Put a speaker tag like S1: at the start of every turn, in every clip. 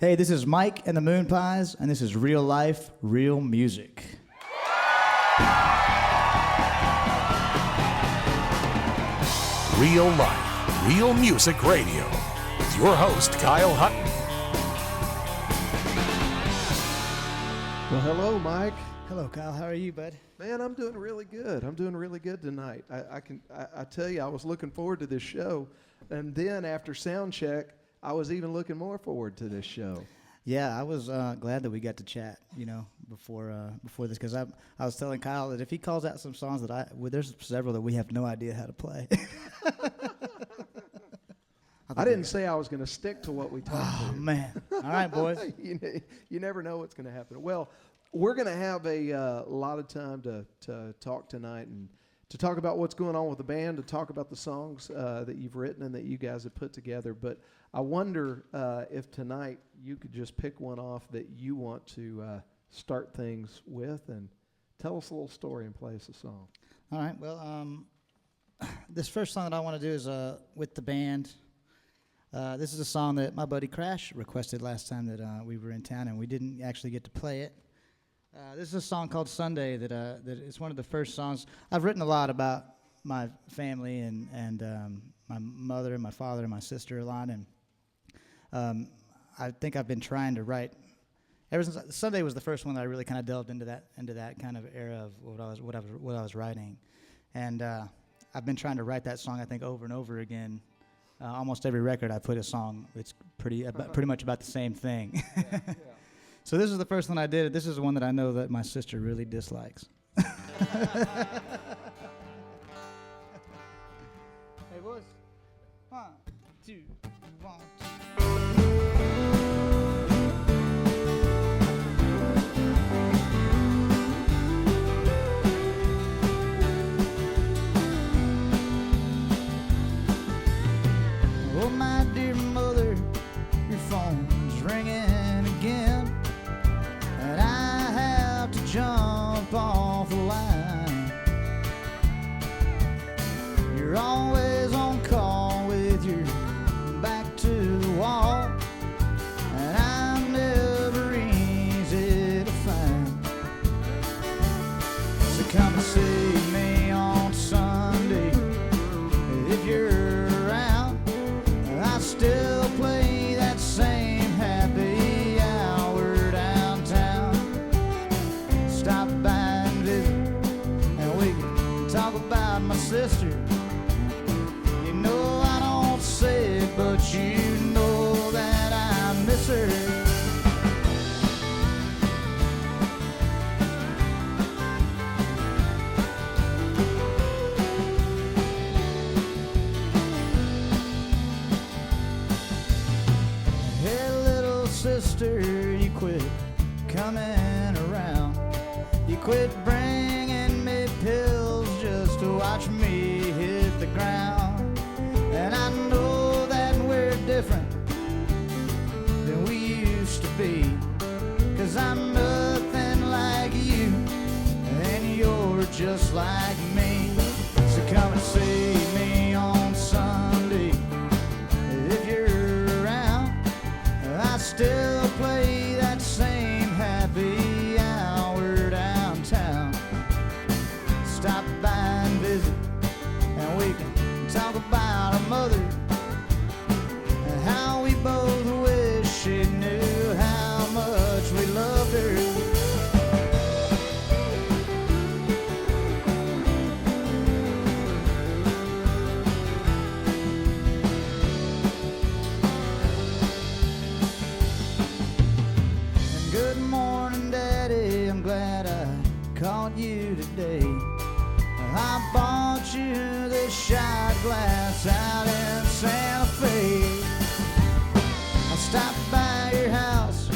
S1: Hey, this is Mike and the Moonpies, and this is Real Life, Real Music.
S2: Real Life, Real Music Radio with your host, Kyle Hutton.
S3: Well, hello, Mike.
S1: Hello, Kyle. How are you, bud?
S3: Man, I'm doing really good. I'm doing really good tonight. I tell you, I was looking forward to this show, and then after sound check, I was even looking more forward to this show.
S1: Yeah, I was glad that we got to chat, before this, because I was telling Kyle that if he calls out some songs that there's several that we have no idea how to play.
S3: I didn't say I was going to stick to what we talked
S1: Oh,
S3: to.
S1: man. All right, boys.
S3: You never know what's going to happen. Well, we're going to have a lot of time to talk tonight and to talk about what's going on with the band, to talk about the songs that you've written and that you guys have put together. But I wonder if tonight you could just pick one off that you want to start things with and tell us a little story and play us a song.
S1: All right. Well, this first song that I want to do is with the band. This is a song that my buddy Crash requested last time that we were in town, and we didn't actually get to play it. This is a song called Sunday that is one of the first songs. I've written a lot about my family and my mother and my father and my sister a lot, and I think I've been trying to write ever since Sunday was the first one that I really kind of delved into that kind of era of what I was writing, and I've been trying to write that song I think over and over again. Almost every record I put a song that's pretty much about the same thing. Yeah. So this is the first one I did. This is the one that I know that my sister really dislikes. Hey, boys. 1, 2, 1, 2. Oh, my dear mother, your phone's ringing again, and I have to jump off the line. You're always on call with your back to the wall, and I'm never easy to find. So come and see me on Sunday if you're around. I still play that same happy hour downtown. Stop by and visit, and we can talk about my sister. You know I don't say it, but you know that I miss her. Sister, you quit coming around. You quit bringing me pills just to watch me hit the ground. And I know that we're different than we used to be, 'cause I'm nothing like you and you're just like me. So come and see me on Sunday if you're around. I still play that same happy hour downtown. Stop by and visit, and we can talk about our mother and how we both wish she knew how much we loved her. Called you today. I bought you this shot glass out in Santa Fe. I stopped by your house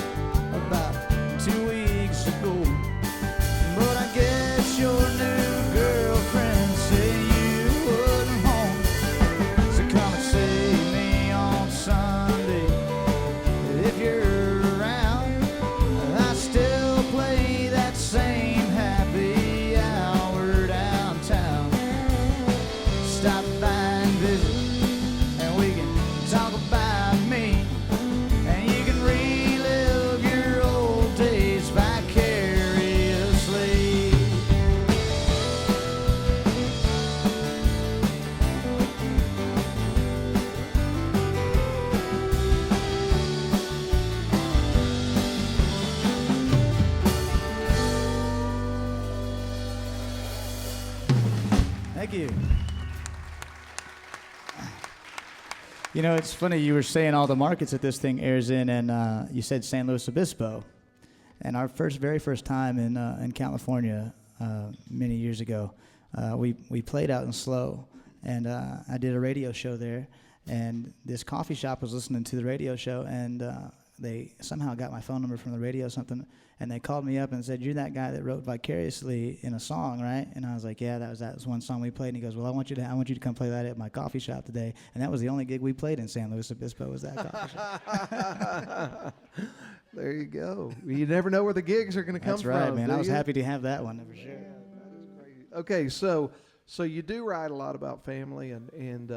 S1: about 2 weeks ago, but I guess your new girlfriend said you wasn't home. So come and see me on Sunday if you're around. I still play that same happy hour downtown. Stop by and visit, and we can talk about me, and you can relive you. You know, it's funny, you were saying all the markets that this thing airs in, and you said San Luis Obispo. And our very first time in California many years ago, we played out in SLO, and I did a radio show there, and this coffee shop was listening to the radio show, and they somehow got my phone number from the radio or something, and they called me up and said, "You're that guy that wrote Vicariously in a song, right?" And I was like, "Yeah, that was one song we played." And he goes, "Well, I want you to come play that at my coffee shop today." And that was the only gig we played in San Luis Obispo, was that coffee shop.
S3: There you go. You never know where the gigs are going to come from.
S1: That's right, man. I was happy to have that one, for sure.
S3: Yeah, that is great. Okay, so you do write a lot about family, and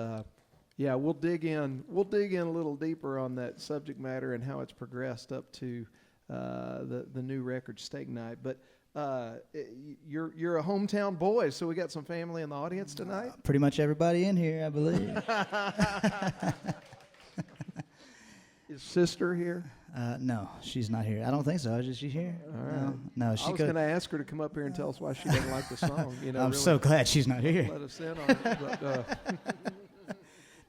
S3: yeah, we'll dig in a little deeper on that subject matter and how it's progressed up to the new record, Steak Night. But you're a hometown boy, so we got some family in the audience tonight.
S1: Pretty much everybody in here, I believe.
S3: Is sister here?
S1: No, she's not here. I don't think so. Is she here?
S3: All right.
S1: No, she
S3: I was going to ask her to come up here and tell us why she doesn't like the song. You know,
S1: I'm
S3: really
S1: so glad she's not here.
S3: let us in on it. But,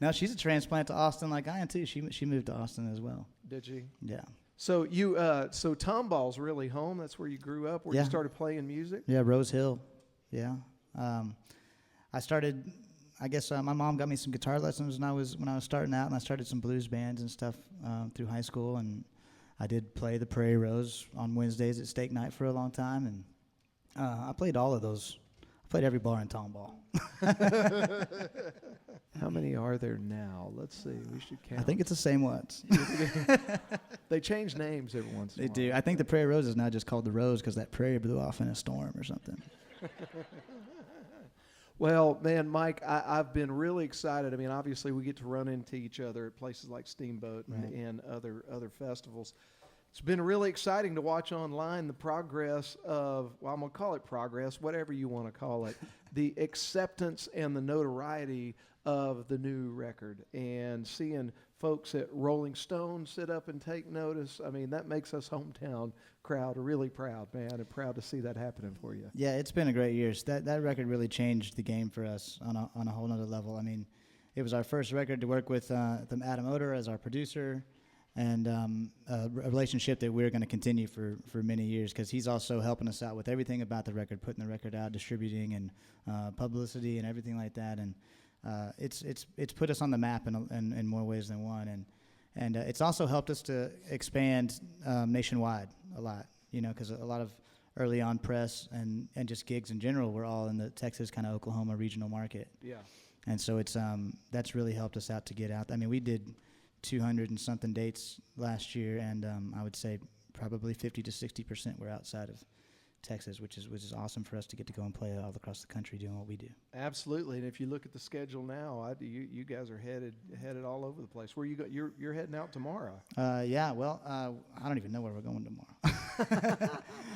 S1: No, she's a transplant to Austin like I am too. She moved to Austin as well.
S3: did she?
S1: Yeah.
S3: So you so Tomball's really home. That's where you grew up, where you started playing music.
S1: Yeah, Rose Hill. Yeah. I started. I guess my mom got me some guitar lessons when I was starting out, and I started some blues bands and stuff through high school, and I did play the Prairie Rose on Wednesdays at Steak Night for a long time, and I played all of those. I played every bar in Tomball.
S3: How many are there now? Let's see. We should count.
S1: I think it's the same ones.
S3: They change names every once in a while.
S1: They do. I think the Prairie Rose is now just called the Rose because that prairie blew off in a storm or something.
S3: Well, man, Mike, I've been really excited. I mean, obviously, we get to run into each other at places like Steamboat and other festivals. It's been really exciting to watch online the progress of, well, I'm going to call it progress, whatever you want to call it, the acceptance and the notoriety of the new record, and seeing folks at Rolling Stone sit up and take notice. I mean, that makes us hometown crowd really proud, man, and proud to see that happening for you.
S1: Yeah, it's been a great year. So that record really changed the game for us on a whole nother level. I mean, it was our first record to work with Adam Oder as our producer, and a relationship that we're going to continue for many years, because he's also helping us out with everything about the record, putting the record out, distributing, and publicity and everything like that. And it's put us on the map in more ways than one, and it's also helped us to expand nationwide a lot, you know, because a lot of early on press and just gigs in general were all in the Texas, kind of Oklahoma regional market.
S3: Yeah.
S1: And so it's that's really helped us out to get out. I mean, we did 200 and something dates last year, and I would say probably 50 to 60% were outside of Texas, which is awesome for us to get to go and play all across the country doing what we do.
S3: Absolutely, and if you look at the schedule now, you guys are headed all over the place. Where you go? You're heading out tomorrow.
S1: Yeah, well, I don't even know where we're going tomorrow.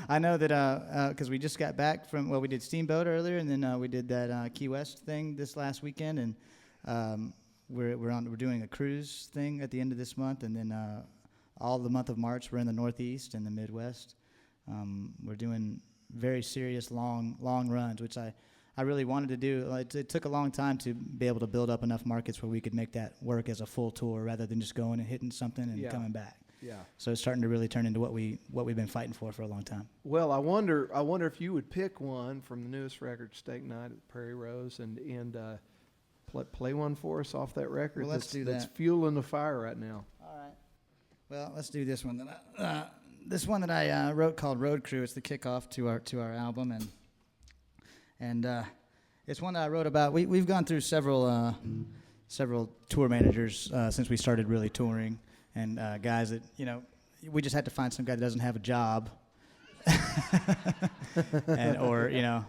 S1: I know that because we just got back from, well, we did Steamboat earlier, and then we did that Key West thing this last weekend, and we're doing a cruise thing at the end of this month, and then all the month of March we're in the Northeast and the Midwest. We're doing very serious long runs, which I really wanted to do. It took a long time to be able to build up enough markets where we could make that work as a full tour rather than just going and hitting something and coming back. Yeah. So it's starting to really turn into what we've been fighting for a long time.
S3: Well, I wonder if you would pick one from the newest record, Steak Night at Prairie Rose, and play one for us off that record.
S1: Well, let's do that.
S3: That's fueling the fire right now.
S1: All right. Well, let's do this one. This one that I wrote called Road Crew. It's the kickoff to our album, and it's one that I wrote about. We've gone through several tour managers since we started really touring, and guys that, you know, we just had to find some guy that doesn't have a job, or you know,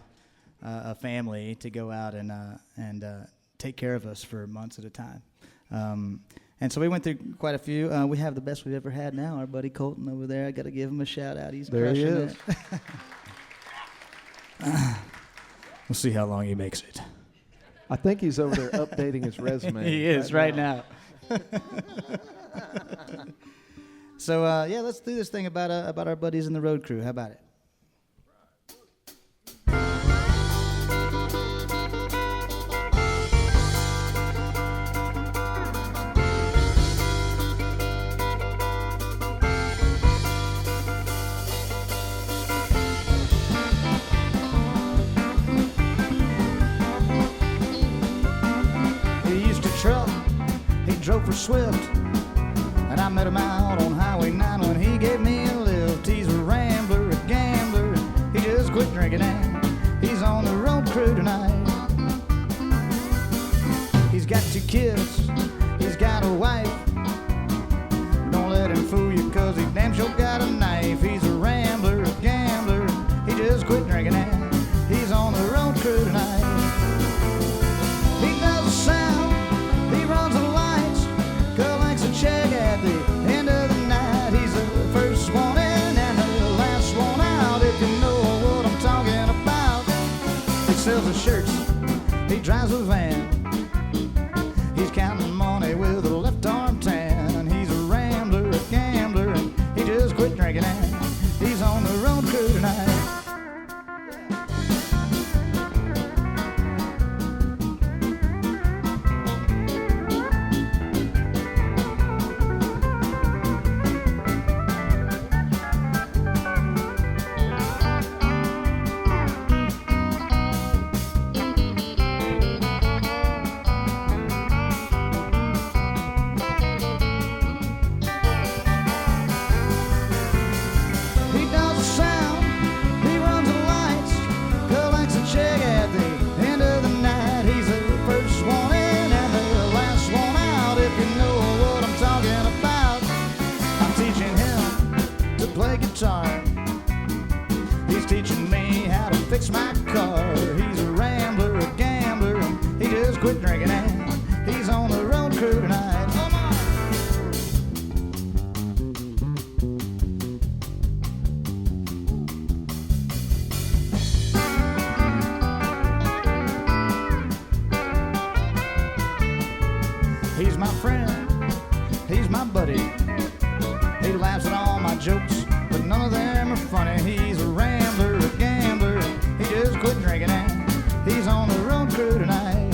S1: a family to go out and take care of us for months at a time. And so we went through quite a few. We have the best we've ever had now. Our buddy Colton over there. I got to give him a shout out. He's crushing it. We'll see how long he makes it.
S3: I think he's over there updating his resume.
S1: He is right now. So yeah, let's do this thing about our buddies in the Road Crew. How about it? met him out on Highway 9 when he gave me a lift. He's a rambler, a gambler, he just quit drinking and he's on the road crew tonight. He's got 2 kids, he's got a wife. Don't let him fool you, cause he damn sure got a knife. He's a rambler, a gambler, he just quit drinking and he's on the road crew tonight. He does the sound, he runs the lights, collects a check at the end of the night. He's the first one in and the last one out, if you know what I'm talking about. He sells the shirts, he drives a van, he's counting money with a left arm tan. He's a rambler, a gambler, and he just quit drinking and he's on the road crew tonight. He's teaching me how to fix my car. He's a rambler, a gambler, and he just quit drinking and he's on the road crew tonight. Come on. He's my friend, he's my buddy. He laughs at all my jokes, but none of them are funny. He's a rambler, a gambler, he just quit drinking and he's on the road crew tonight.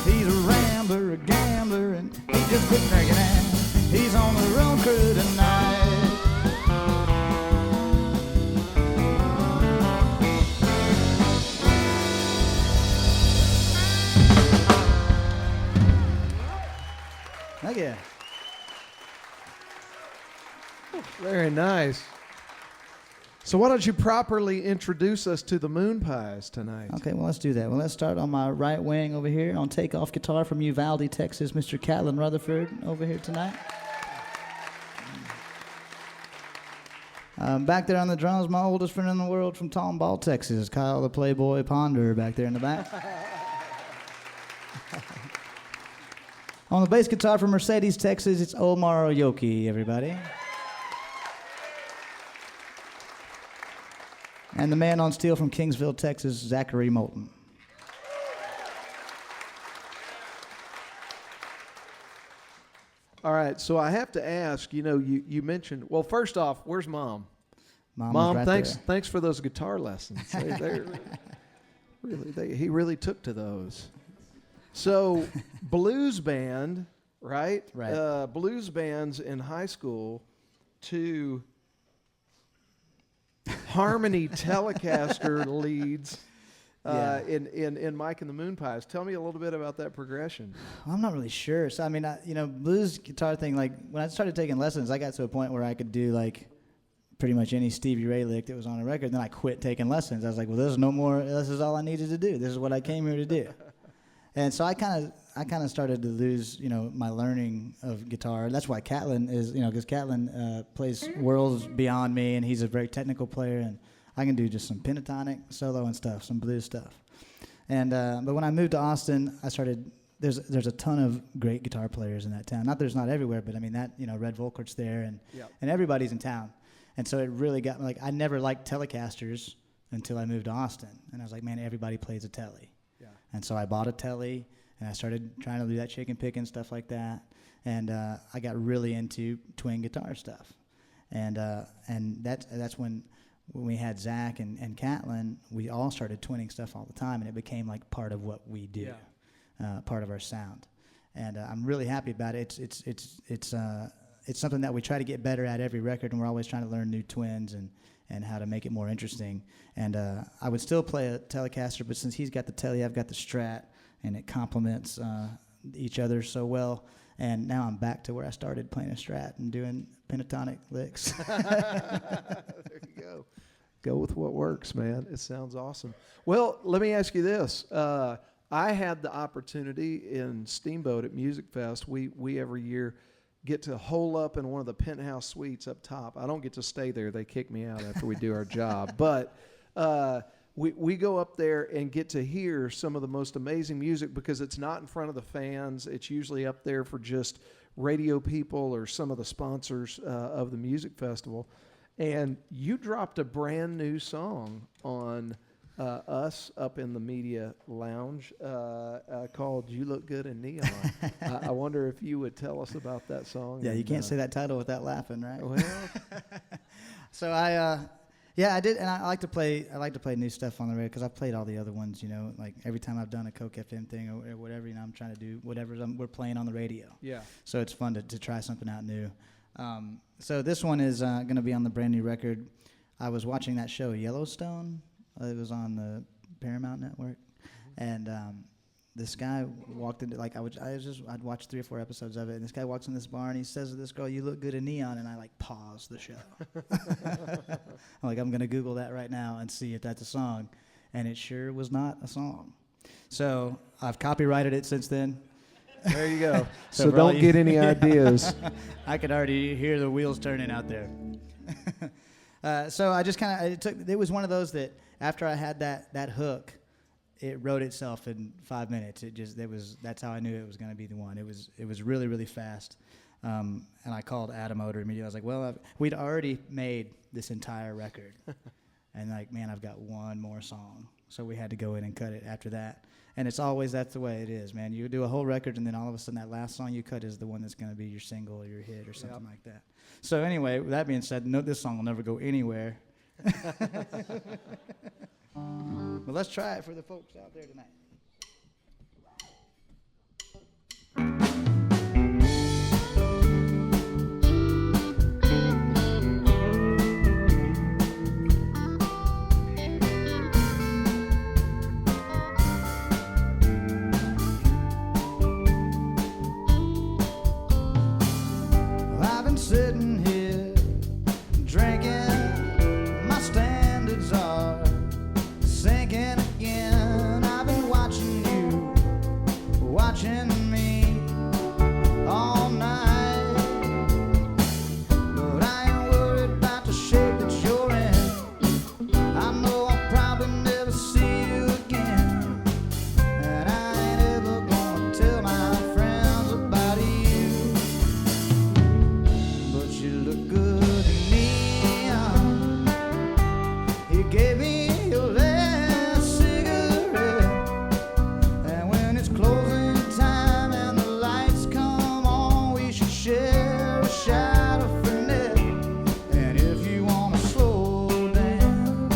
S1: He's a rambler, a gambler, and he just quit drinking and he's on the road crew tonight. Thank you.
S3: Very nice. So why don't you properly introduce us to the Moonpies tonight?
S1: Okay, well, let's do that. Well, let's start on my right wing over here on takeoff guitar from Uvalde, Texas, Mr. Catlin Rutherford over here tonight. Back there on the drums, my oldest friend in the world from Tomball, Texas, Kyle the Playboy Ponder back there in the back. On the bass guitar from Mercedes, Texas, it's Omar Oyoki, everybody. And the man on steel from Kingsville, Texas, Zachary Moulton.
S3: All right, so I have to ask, you mentioned, well, first off, where's Mom?
S1: Mom, right
S3: thanks for those guitar lessons. He really took to those. So, blues band, right?
S1: Right.
S3: Blues bands in high school to harmony Telecaster leads in Mike and the Moonpies. Tell me a little bit about that progression.
S1: Well, I'm not really sure. So, I mean, blues guitar thing, like, when I started taking lessons, I got to a point where I could do, like, pretty much any Stevie Ray lick that was on a record. Then I quit taking lessons. I was like, well, this is all I needed to do. This is what I came here to do. And so I kind of started to lose, my learning of guitar. That's why Catlin is, because Catlin plays worlds beyond me, and he's a very technical player, and I can do just some pentatonic solo and stuff, some blues stuff. And but when I moved to Austin, I started. There's a ton of great guitar players in that town. There's not everywhere, but I mean Red Volkert's there, and everybody's in town. And so it really got me. Like, I never liked Telecasters until I moved to Austin, and I was like, man, everybody plays a Tele. And so I bought a Tele, and I started trying to do that chicken pick and stuff like that. And I got really into twin guitar stuff. And that's when we had Zach and Catlin, we all started twinning stuff all the time, and it became like part of what we do, part of our sound. And I'm really happy about it. It's something that we try to get better at every record, and we're always trying to learn new twins and how to make it more interesting. And I would still play a Telecaster, but since he's got the Tele, I've got the Strat, and it complements each other so well.
S4: And now I'm back to where I started playing a Strat and doing pentatonic licks.
S3: There you go. Go with what works, man. It sounds awesome. Well, let me ask you this. I had the opportunity in Steamboat at Music Fest. We every year get to hole up in one of the penthouse suites up top. I don't get to stay there. They kick me out after we do our job. But we go up there and get to hear some of the most amazing music because it's not in front of the fans. It's usually up there for just radio people or some of the sponsors of the music festival. And you dropped a brand new song on us up in the media lounge called You Look Good in Neon. I wonder if you would tell us about that song.
S4: Yeah, you can't say that title without laughing, right?
S3: Well,
S4: so I did, and I like to play new stuff on the radio because I've played all the other ones, you know, like every time I've done a Coke FM thing or whatever, you know, I'm trying to do whatever we're playing on the radio.
S3: Yeah.
S4: So it's fun to try something out new. So this one is going to be on the brand new record. I was watching that show Yellowstone. It was on the Paramount Network, and this guy walked into, like, I'd watched 3 or 4 episodes of it, and this guy walks in this bar and he says to this girl, "You look good in neon," and I like paused the show. I'm like, I'm gonna Google that right now and see if that's a song, and it sure was not a song. So I've copyrighted it since then.
S3: There you go.
S4: So
S3: So don't get any ideas.
S4: I could already hear the wheels turning out there. So I just kind of, it was one of those that after I had that hook, it wrote itself in 5 minutes. That's how I knew it was going to be the one. It was really, really fast. And I called Adam Oder immediately. I was like, well, we'd already made this entire record. And like, man, I've got one more song. So we had to go in and cut it after that. And that's the way it is, man. You do a whole record, and then all of a sudden that last song you cut is the one that's going to be your single or your hit or something like that. So anyway, with that being said, no, this song will never go anywhere. Well, let's try it for the folks out there tonight.
S1: I've been sitting here drinking, my standards are sinking again. I've been watching you, watching me all night, but I ain't worried about the shape that you're in. I know I'll probably never see you again, and I ain't ever gonna tell my friends about you. But you look good in neon. You gave me your last cigarette, and when it's closing time and the lights come on, we should share a shot of Fernet. And if you wanna slow dance,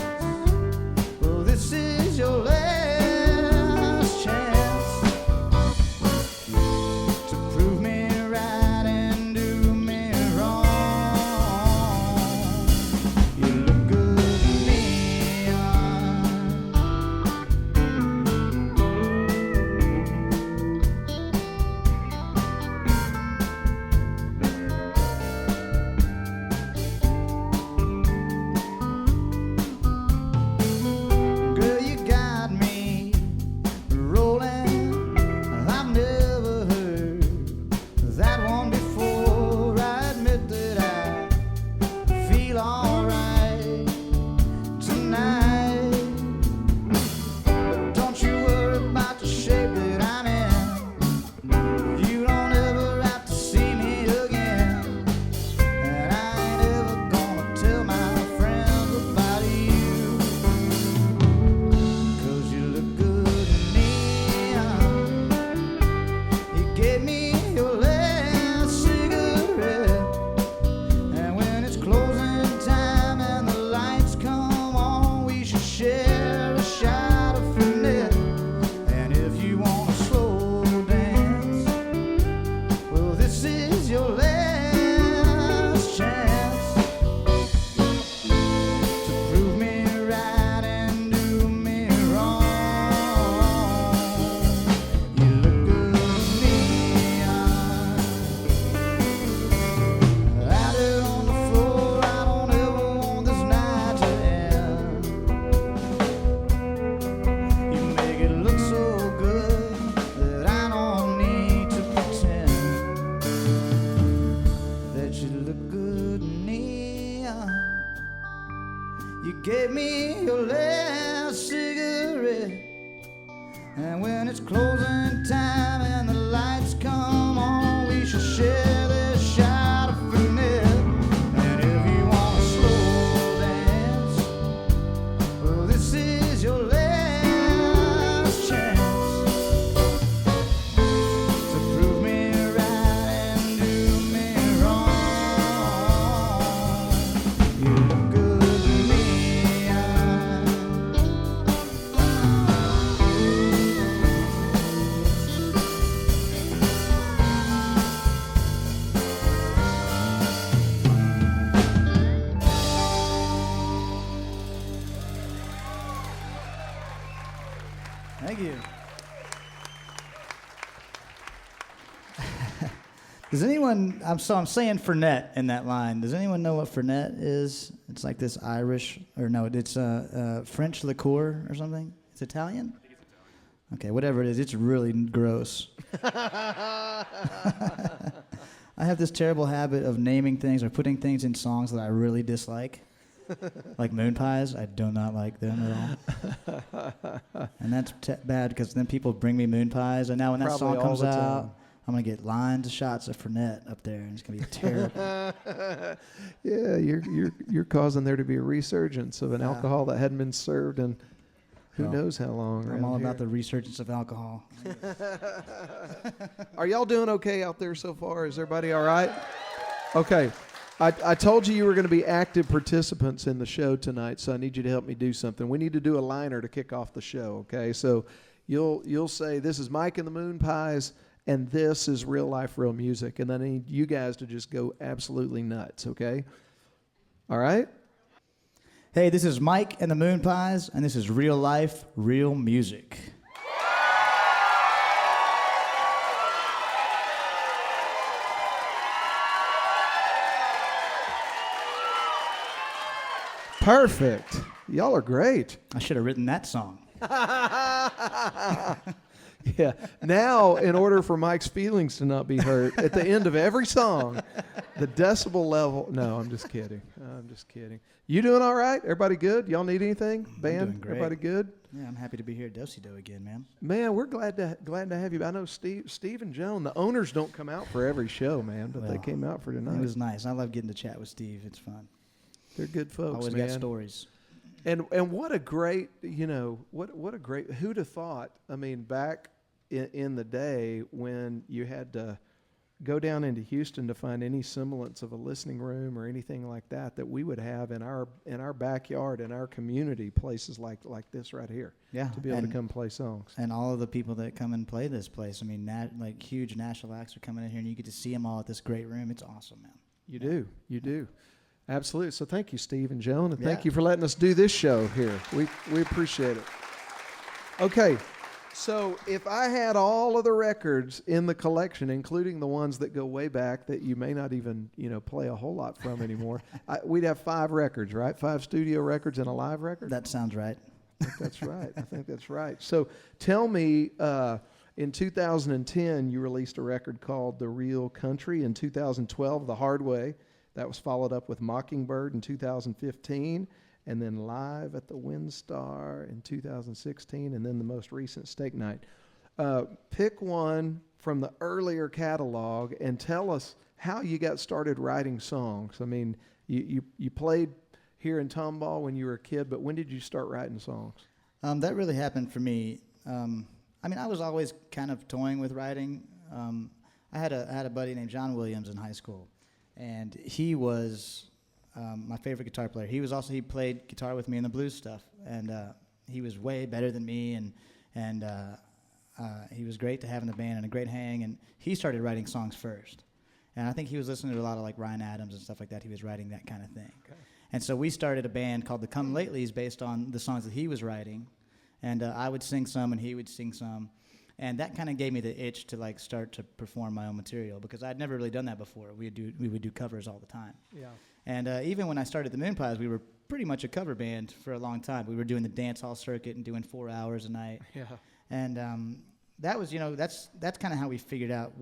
S1: well, this is your last chance to prove me right and do me wrong. You look good in neon. Girl, you got me rolling. I've never heard that one before. I admit that I feel alright tonight. But don't you worry about the shape that I'm in. You don't ever have to see me again, and I ain't ever gonna tell my friends about you. 'Cause you look good in neon. You gave me your last cigarette, and when it's closing time gave me your last cigarette. And when it's closing time and the lights come on, we shall share this shot of Fernet. And if you want to slow dance, well, this is your last chance to prove me right and do me wrong. You look good to me. Thank you. Does anyone, I'm saying Fernet in that line. Does anyone know what Fernet is? It's like this Irish, or no, it's French liqueur or something. It's Italian? I think it's Italian. Okay, whatever it is, it's really gross. I have this terrible habit of naming things or putting things in songs that I really dislike. Like Moonpies, I do not like them at all. And that's bad because then people bring me Moonpies, and now when that
S3: Probably
S1: song comes
S3: all the
S1: out,
S3: time.
S1: I'm going to get lines of shots of Fernet up there, and it's going to be terrible.
S3: Yeah, you're causing there to be a resurgence of an alcohol that hadn't been served in who knows how long.
S1: I'm all about the resurgence of alcohol.
S3: Are y'all doing okay out there so far? Is everybody all right? Okay. I told you were going to be active participants in the show tonight, so I need you to help me do something. We need to do a liner to kick off the show, okay? So you'll say, this is Mike and the Moonpies, and this is Real Life, Real Music. And then I need you guys to just go absolutely nuts, okay? All right?
S1: Hey, this is Mike and the Moonpies, and this is Real Life, Real Music.
S3: Perfect. Y'all are great.
S1: I should have written that song.
S3: Yeah. Now, in order for Mike's feelings to not be hurt, at the end of every song, the decibel level. No, I'm just kidding. I'm just kidding. You doing all right? Everybody good? Y'all need anything? Band?
S1: I'm doing great.
S3: Everybody good?
S1: Yeah, I'm happy to be here at Do again, man.
S3: Man, we're glad to have you. I know Steve and Joan, the owners don't come out for every show, man, but they came out for tonight.
S1: It was nice. I love getting to chat with Steve. It's fun.
S3: They're good folks,
S1: Always
S3: man.
S1: got stories.
S3: And what a great, what a great, who'd have thought, I mean, back in the day when you had to go down into Houston to find any semblance of a listening room or anything like that we would have in our backyard, in our community, places like this right here.
S1: Yeah.
S3: To be able to come play songs.
S1: And all of the people that come and play this place, I mean, like huge national acts are coming in here, and you get to see them all at this great room. It's awesome, man.
S3: You do. Absolutely. So thank you, Steve and Joan, and thank you for letting us do this show here. We appreciate it. Okay, so if I had all of the records in the collection, including the ones that go way back that you may not even play a whole lot from anymore, we'd have 5 records, right? 5 studio records and a live record.
S1: That sounds right.
S3: I think that's right. I think that's right. So tell me, in 2010, you released a record called The Real Country. In 2012, The Hard Way. That was followed up with Mockingbird in 2015, and then Live at the WinStar in 2016, and then the most recent Steak Night. Pick one from the earlier catalog and tell us how you got started writing songs. I mean, you played here in Tomball when you were a kid, but when did you start writing songs?
S1: That really happened for me. I mean, I was always kind of toying with writing. I had a buddy named John Williams in high school. And he was my favorite guitar player. He played guitar with me in the blues stuff, and he was way better than me, and he was great to have in the band and a great hang. And he started writing songs first, and I think he was listening to a lot of like Ryan Adams and stuff like that. He was writing that kind of thing, and so we started a band called the Come Latelys based on the songs that he was writing, and I would sing some and he would sing some. And that kind of gave me the itch to like start to perform my own material because I'd never really done that before. We would do covers all the time. Yeah. And even when I started the Moonpies, we were pretty much a cover band for a long time. We were doing the dance hall circuit and doing 4 hours a night. Yeah. And that was, that's kind of how we figured out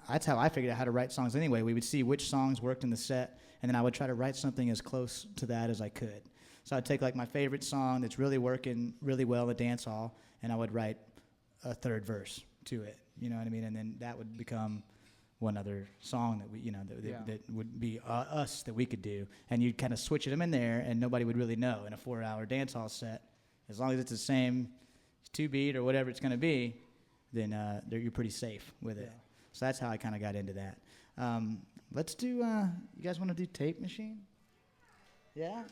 S1: that's how I figured out how to write songs anyway. We would see which songs worked in the set, and then I would try to write something as close to that as I could.
S4: So I'd take like my favorite song that's really working really well in the dance hall, and I would write a third verse to it. You know what I mean? And then that would become one other song that we, you know, that would be us that we could do. And you'd kind of switch them in there, and nobody would really know in a 4-hour dance hall set. As long as it's the same 2-beat or whatever it's going to be, then you're pretty safe with it. So that's how I kind of got into that. Let's do, you guys want to do Tape Machine? Yeah?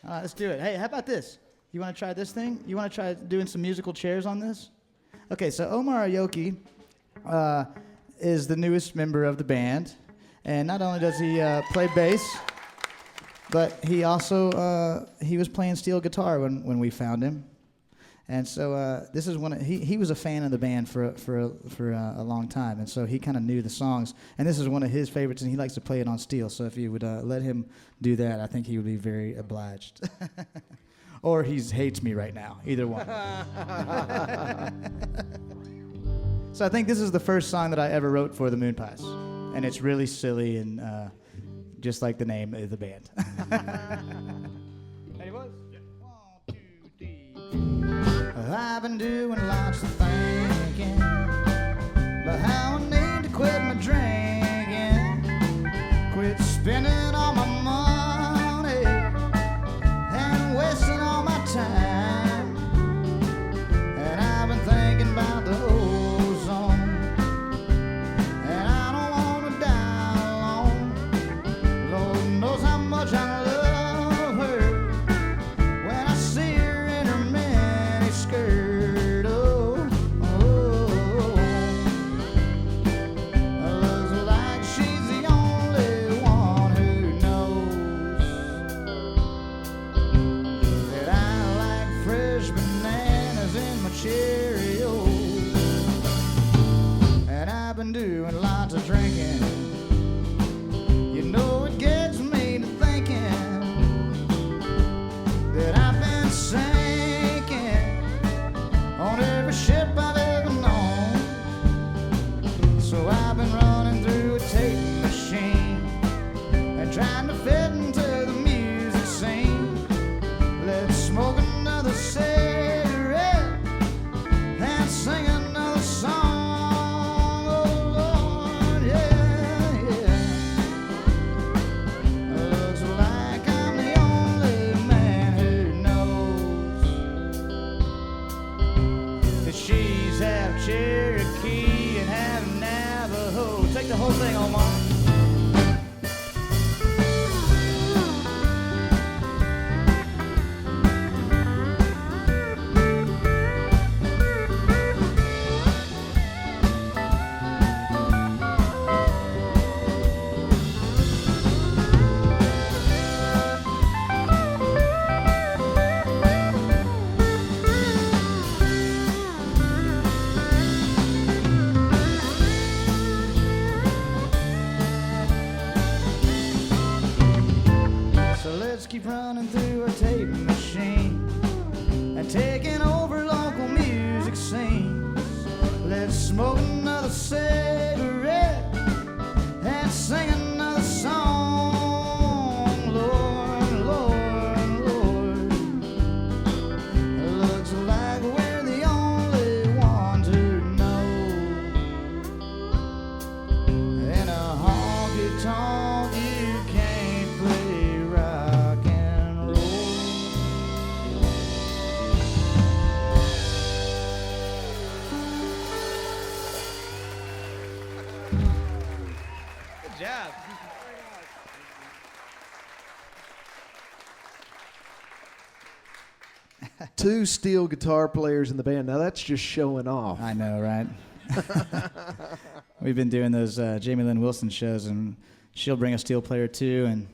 S4: All right, let's do it. Hey, how about this? You want to try this thing? You want to try doing some musical chairs on this? Okay, so Omar Aoki is the newest member of the band. And not only does he play bass, but he also, he was playing steel guitar when we found him. And so this is one. He was a fan of the band for a long time, and so he kind of knew the songs. And this is one of his favorites, and he likes to play it on steel. So if you would let him do that, I think he would be very obliged. Or he hates me right now. Either one. So I think this is the first song that I ever wrote for the Moonpies, and it's really silly and just like the name of the band. Ready, boys? I've been doing lots of thinking about how I need to quit my drinking, quit spending all my money and wasting all my time. And I've been thinking about the ozone, and I don't want to die alone. Lord knows how much I love her when I see her in her skirt, oh, looks like she's the only one who knows that I like fresh bananas in my Cheerios. And I've been doing lots of drinking, you know it gets me to thinking that I've been sinking on every ship I've ever known. So I've been running through a tape machine and trying to fit into the music scene. Let's smoke another cigarette and sing another song. Oh Lord, yeah, yeah. Looks like I'm the only man who knows that she's half Cherokee and half Navajo. Take the whole thing, Omar. Keep running through our tape machine and taking over local music scenes. Let's smoke another cigarette and sing another song. Lord, Lord, Lord, looks like we're the only ones who know. In a honky-tonk you can't play rock and roll. Good job.
S3: Two steel guitar players in the band. Now that's just showing off.
S4: I know, right? We've been doing those Jamie Lynn Wilson shows, and she'll bring a steel player too, and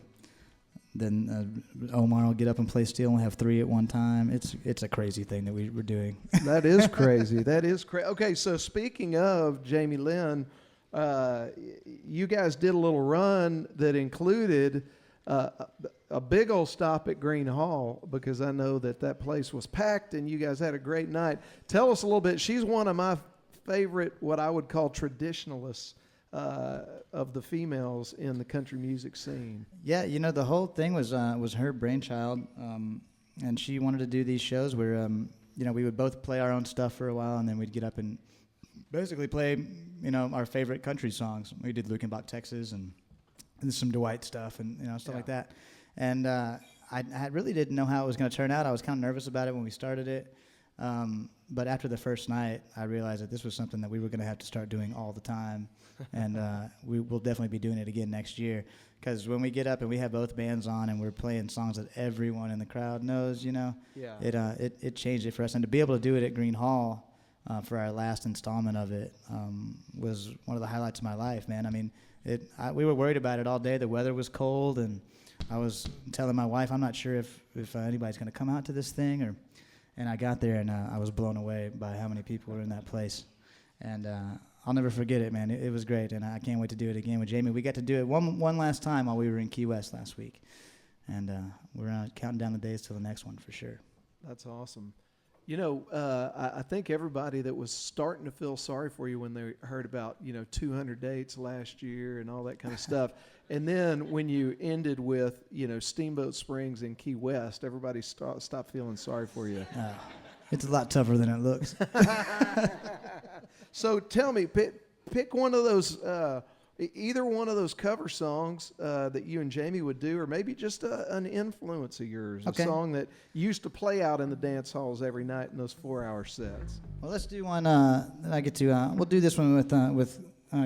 S4: then Omar will get up and play steel and have 3 at one time. It's a crazy thing that we're doing.
S3: That is crazy. That is crazy. Okay, so speaking of Jamie Lynn, you guys did a little run that included a big old stop at Green Hall, because I know that place was packed and you guys had a great night. Tell us a little bit. She's one of my favorite, what I would call traditionalists of the females in the country music scene.
S4: Yeah, you know, the whole thing was her brainchild, and she wanted to do these shows where, you know, we would both play our own stuff for a while, and then we'd get up and basically play, you know, our favorite country songs. We did Lukenbach, Texas, and some Dwight stuff, and you know, stuff like that. And I really didn't know how it was going to turn out. I was kind of nervous about it when we started it. But after the first night, I realized that this was something that we were going to have to start doing all the time. And we will definitely be doing it again next year. Because when we get up and we have both bands on and we're playing songs that everyone in the crowd knows, you know, it changed it for us. And to be able to do it at Green Hall for our last installment of it was one of the highlights of my life, man. I mean, we were worried about it all day. The weather was cold, and I was telling my wife, I'm not sure if anybody's going to come out to this thing. And I got there, and I was blown away by how many people were in that place. And I'll never forget it, man. It was great, and I can't wait to do it again with Jamie. We got to do it one last time while we were in Key West last week. And we're counting down the days till the next one for sure.
S3: That's awesome. You know, I think everybody that was starting to feel sorry for you when they heard about, you know, 200 dates last year and all that kind of stuff. And then when you ended with, you know, Steamboat Springs and Key West, everybody stopped feeling sorry for you.
S4: It's a lot tougher than it looks.
S3: So tell me, pick one of those, either one of those cover songs that you and Jamie would do, or maybe just an influence of yours, a song that used to play out in the dance halls every night in those 4-hour sets.
S4: Well, let's do one that I get to. We'll do this one with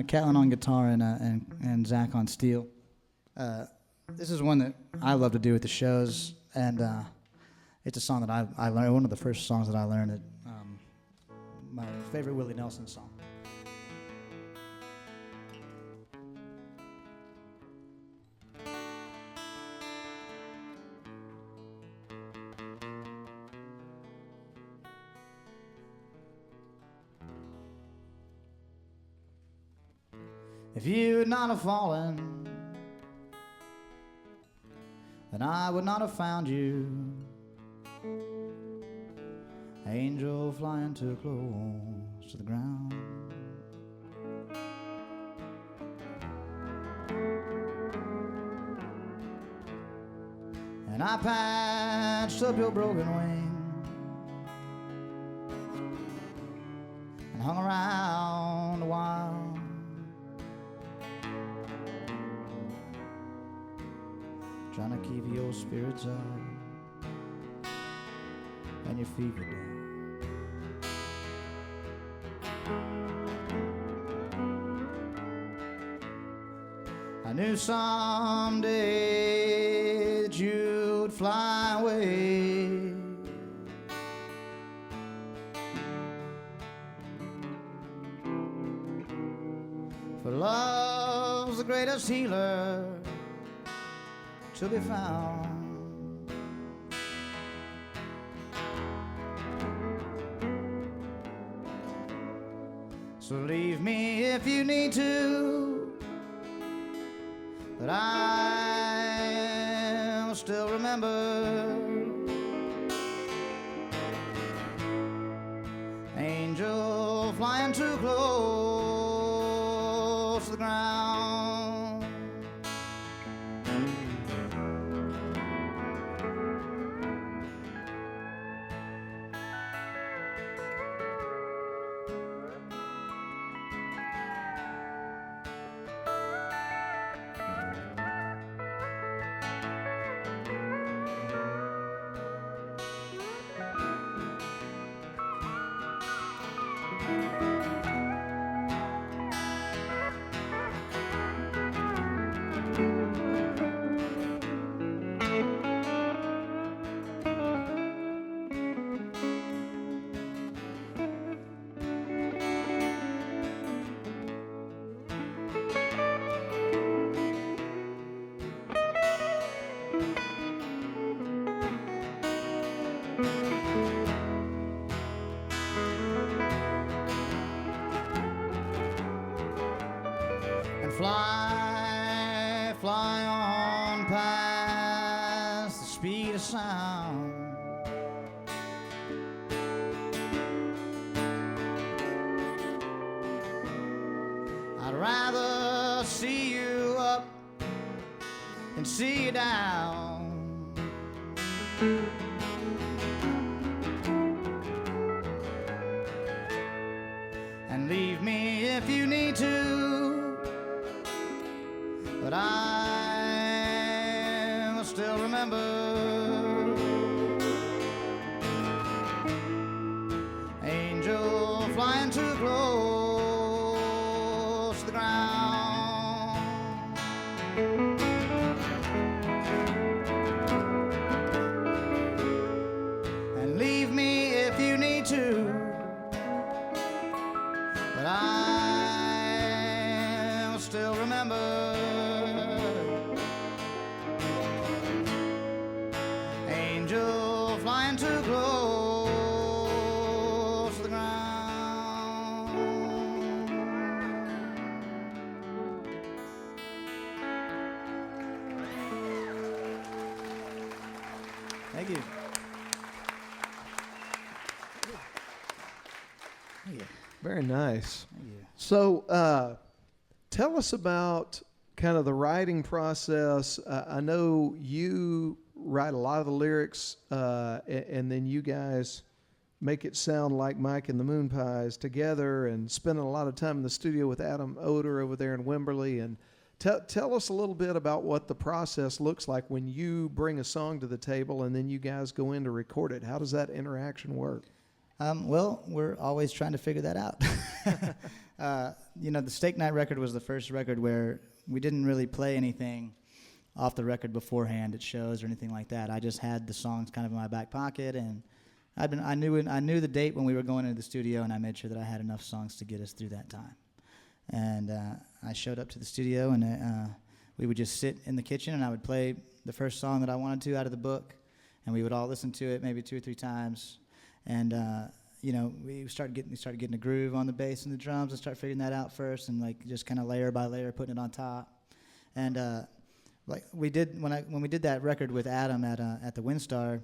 S4: Catlin on guitar and Zach on steel. This is one that I love to do at the shows, and it's a song that I learned, one of the first songs that I learned, my favorite Willie Nelson song. If you would not have fallen, then I would not have found you. Angel flying too close to the ground. And I patched up your broken wing and hung around a while. Trying to keep your spirits up and your fever down. I knew someday that you'd fly away, for love's the greatest healer to be found. So leave me if you need to, but I'll still remember. Angel flying too close to the ground. Fly, fly on past the speed of sound. I'd rather see you down. And leave me if you need to, but I will still remember. Angel flying too close to the ground. And leave me if you need to, but I will still remember. Angel flying too close to the ground. Thank you. Thank you.
S3: Very nice.
S4: Thank you.
S3: So, tell us about kind of the writing process. I know you write a lot of the lyrics, and then you guys make it sound like Mike and the Moonpies together, and spending a lot of time in the studio with Adam Oder over there in Wimberley. And tell us a little bit about what the process looks like when you bring a song to the table and then you guys go in to record it. How does that interaction work?
S4: Well, we're always trying to figure that out. The Steak Night record was the first record where we didn't really play anything off the record beforehand at shows or anything like that. I just had the songs kind of in my back pocket, and I knew the date when we were going into the studio, and I made sure that I had enough songs to get us through that time. And I showed up to the studio, and we would just sit in the kitchen, and I would play the first song that I wanted to out of the book, and we would all listen to it maybe 2 or 3 times. And we started getting a groove on the bass and the drums, and start figuring that out first, and like just kind of layer by layer putting it on top. And like we did when we did that record with Adam at the Windstar,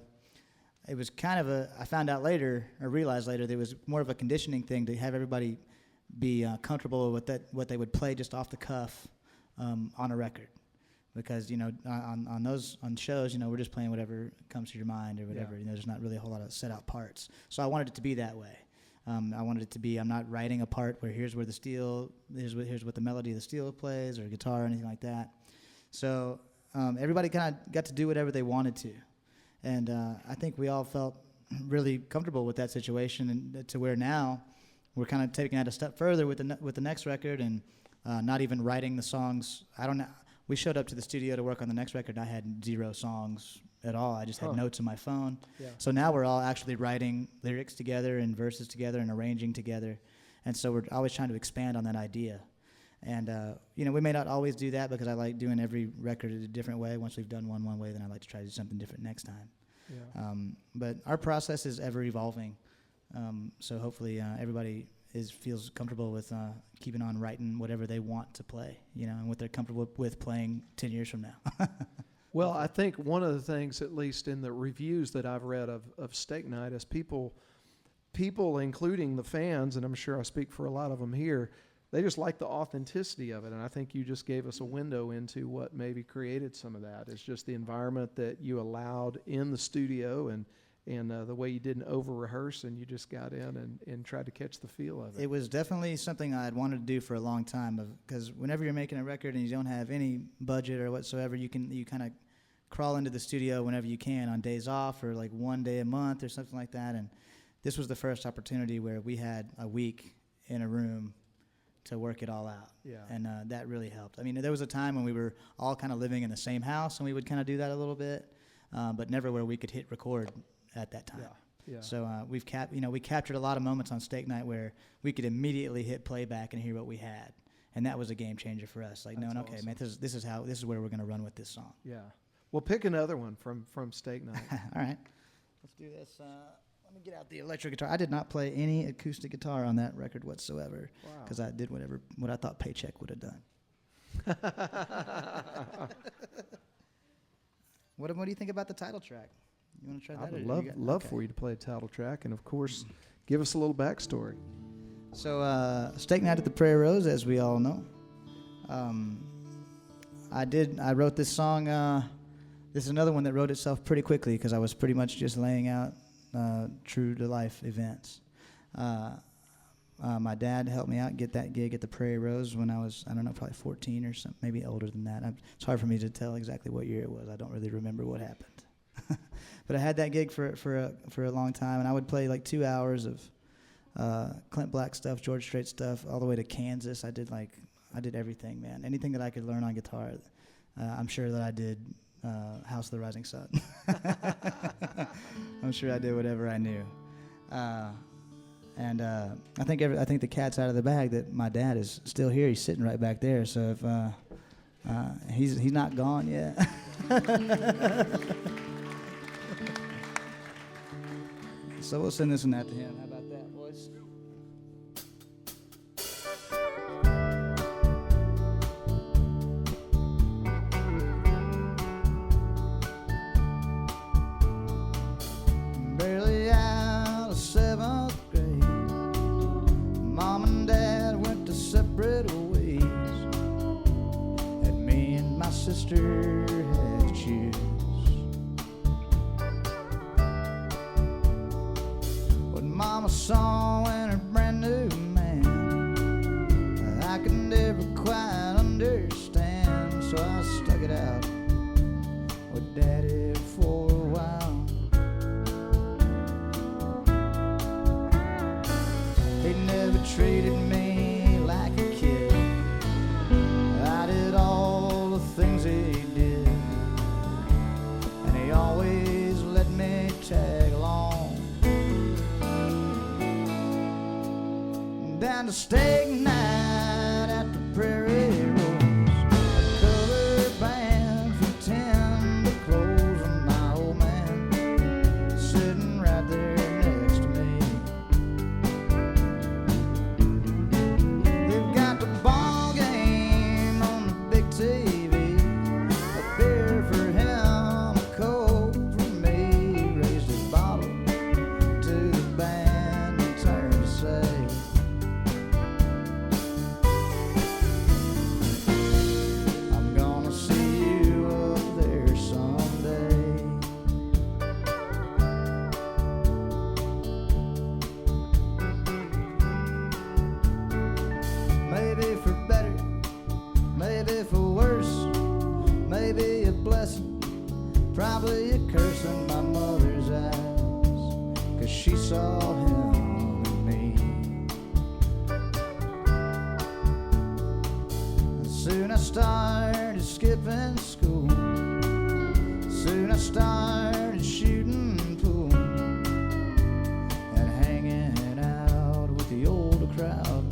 S4: it was kind of I found out later, or realized later, that it was more of a conditioning thing to have everybody be comfortable with what they would play just off the cuff on a record. Because on shows, we're just playing whatever comes to your mind or whatever.
S3: Yeah.
S4: There's not really a whole lot of set out parts. So I wanted it to be that way. I wanted it to be, I'm not writing a part where here's what the melody of the steel plays, or guitar or anything like that. So everybody kind of got to do whatever they wanted to, and I think we all felt really comfortable with that situation, and to where now we're kind of taking that a step further with the next record, and not even writing the songs. I don't know. We showed up to the studio to work on the next record, and I had 0 songs at all. I just had notes on my phone.
S3: Yeah.
S4: So now we're all actually writing lyrics together and verses together and arranging together. And so we're always trying to expand on that idea. And, we may not always do that, because I like doing every record in a different way. Once we've done one way, then I like to try to do something different next time.
S3: Yeah.
S4: But our process is ever evolving. So hopefully everybody feels comfortable with keeping on writing whatever they want to play, and what they're comfortable with playing 10 years from now.
S3: Well, I think one of the things, at least in the reviews that I've read of Steak Night, is people, including the fans, and I'm sure I speak for a lot of them here, they just like the authenticity of it. And I think you just gave us a window into what maybe created some of that. It's just the environment that you allowed in the studio, and the way you didn't over-rehearse, and you just got in and tried to catch the feel of it.
S4: It was definitely something I'd wanted to do for a long time, because whenever you're making a record and you don't have any budget or whatsoever, you kind of crawl into the studio whenever you can on days off, or like one day a month or something like that. And this was the first opportunity where we had a week in a room to work it all out.
S3: Yeah.
S4: And that really helped. I mean, there was a time when we were all kind of living in the same house, and we would kind of do that a little bit, but never where we could hit record at that time.
S3: Yeah.
S4: So we captured a lot of moments on Steak Night where we could immediately hit playback and hear what we had, and that was a game changer for us. Like,
S3: That's
S4: okay,
S3: awesome.
S4: man, this is where we're going to run with this song.
S3: Yeah. Well, pick another one from Steak Night.
S4: All right, let's do this. Let me get out the electric guitar. I did not play any acoustic guitar on that record whatsoever, because I did what I thought Paycheck would have done. What do you think about the title track? You want to try that?
S3: I would love for you to play a title track, and of course, give us a little backstory.
S4: So, Steak Night at the Prairie, as we all know, I wrote this song. This is another one that wrote itself pretty quickly because I was pretty much just laying out true to life events. My dad helped me out get that gig at the Prairie Rose when I was, I don't know, probably 14 or something, maybe older than that. It's hard for me to tell exactly what year it was. I don't really remember what happened. But I had that gig for a long time, and I would play like 2 hours of Clint Black stuff, George Strait stuff, all the way to Kansas. I did everything, man. Anything that I could learn on guitar, I'm sure that I did. House of the Rising Sun. I'm sure I did whatever I knew. And I think the cat's out of the bag that my dad is still here. He's sitting right back there. So if he's not gone yet. So we'll send this one out to him. How about that, boys?
S1: Barely out of 7th grade, Mom and Dad went to separate ways, and me and my sister had to choose. What Mama saw in her brand new man, I could never quite understand, so I stuck it out with Daddy for a while. He never treated me like a kid. I did all the things he did, and he always let me tag along. Down to steak night at the Prairie Rose, a cover band from 10 to close, and my old man sitting right there next to me. They've got the ball game on the big TV, a beer for him, a Coke for me. He raised his bottle to the band and turned to say, I'm gonna see you up there someday. Maybe for better, maybe for worse, maybe a blessing, probably a curse in my mother's eyes, 'cause she saw him in me. Soon I started skipping school, soon I started shooting pool and hanging out with the older crowd.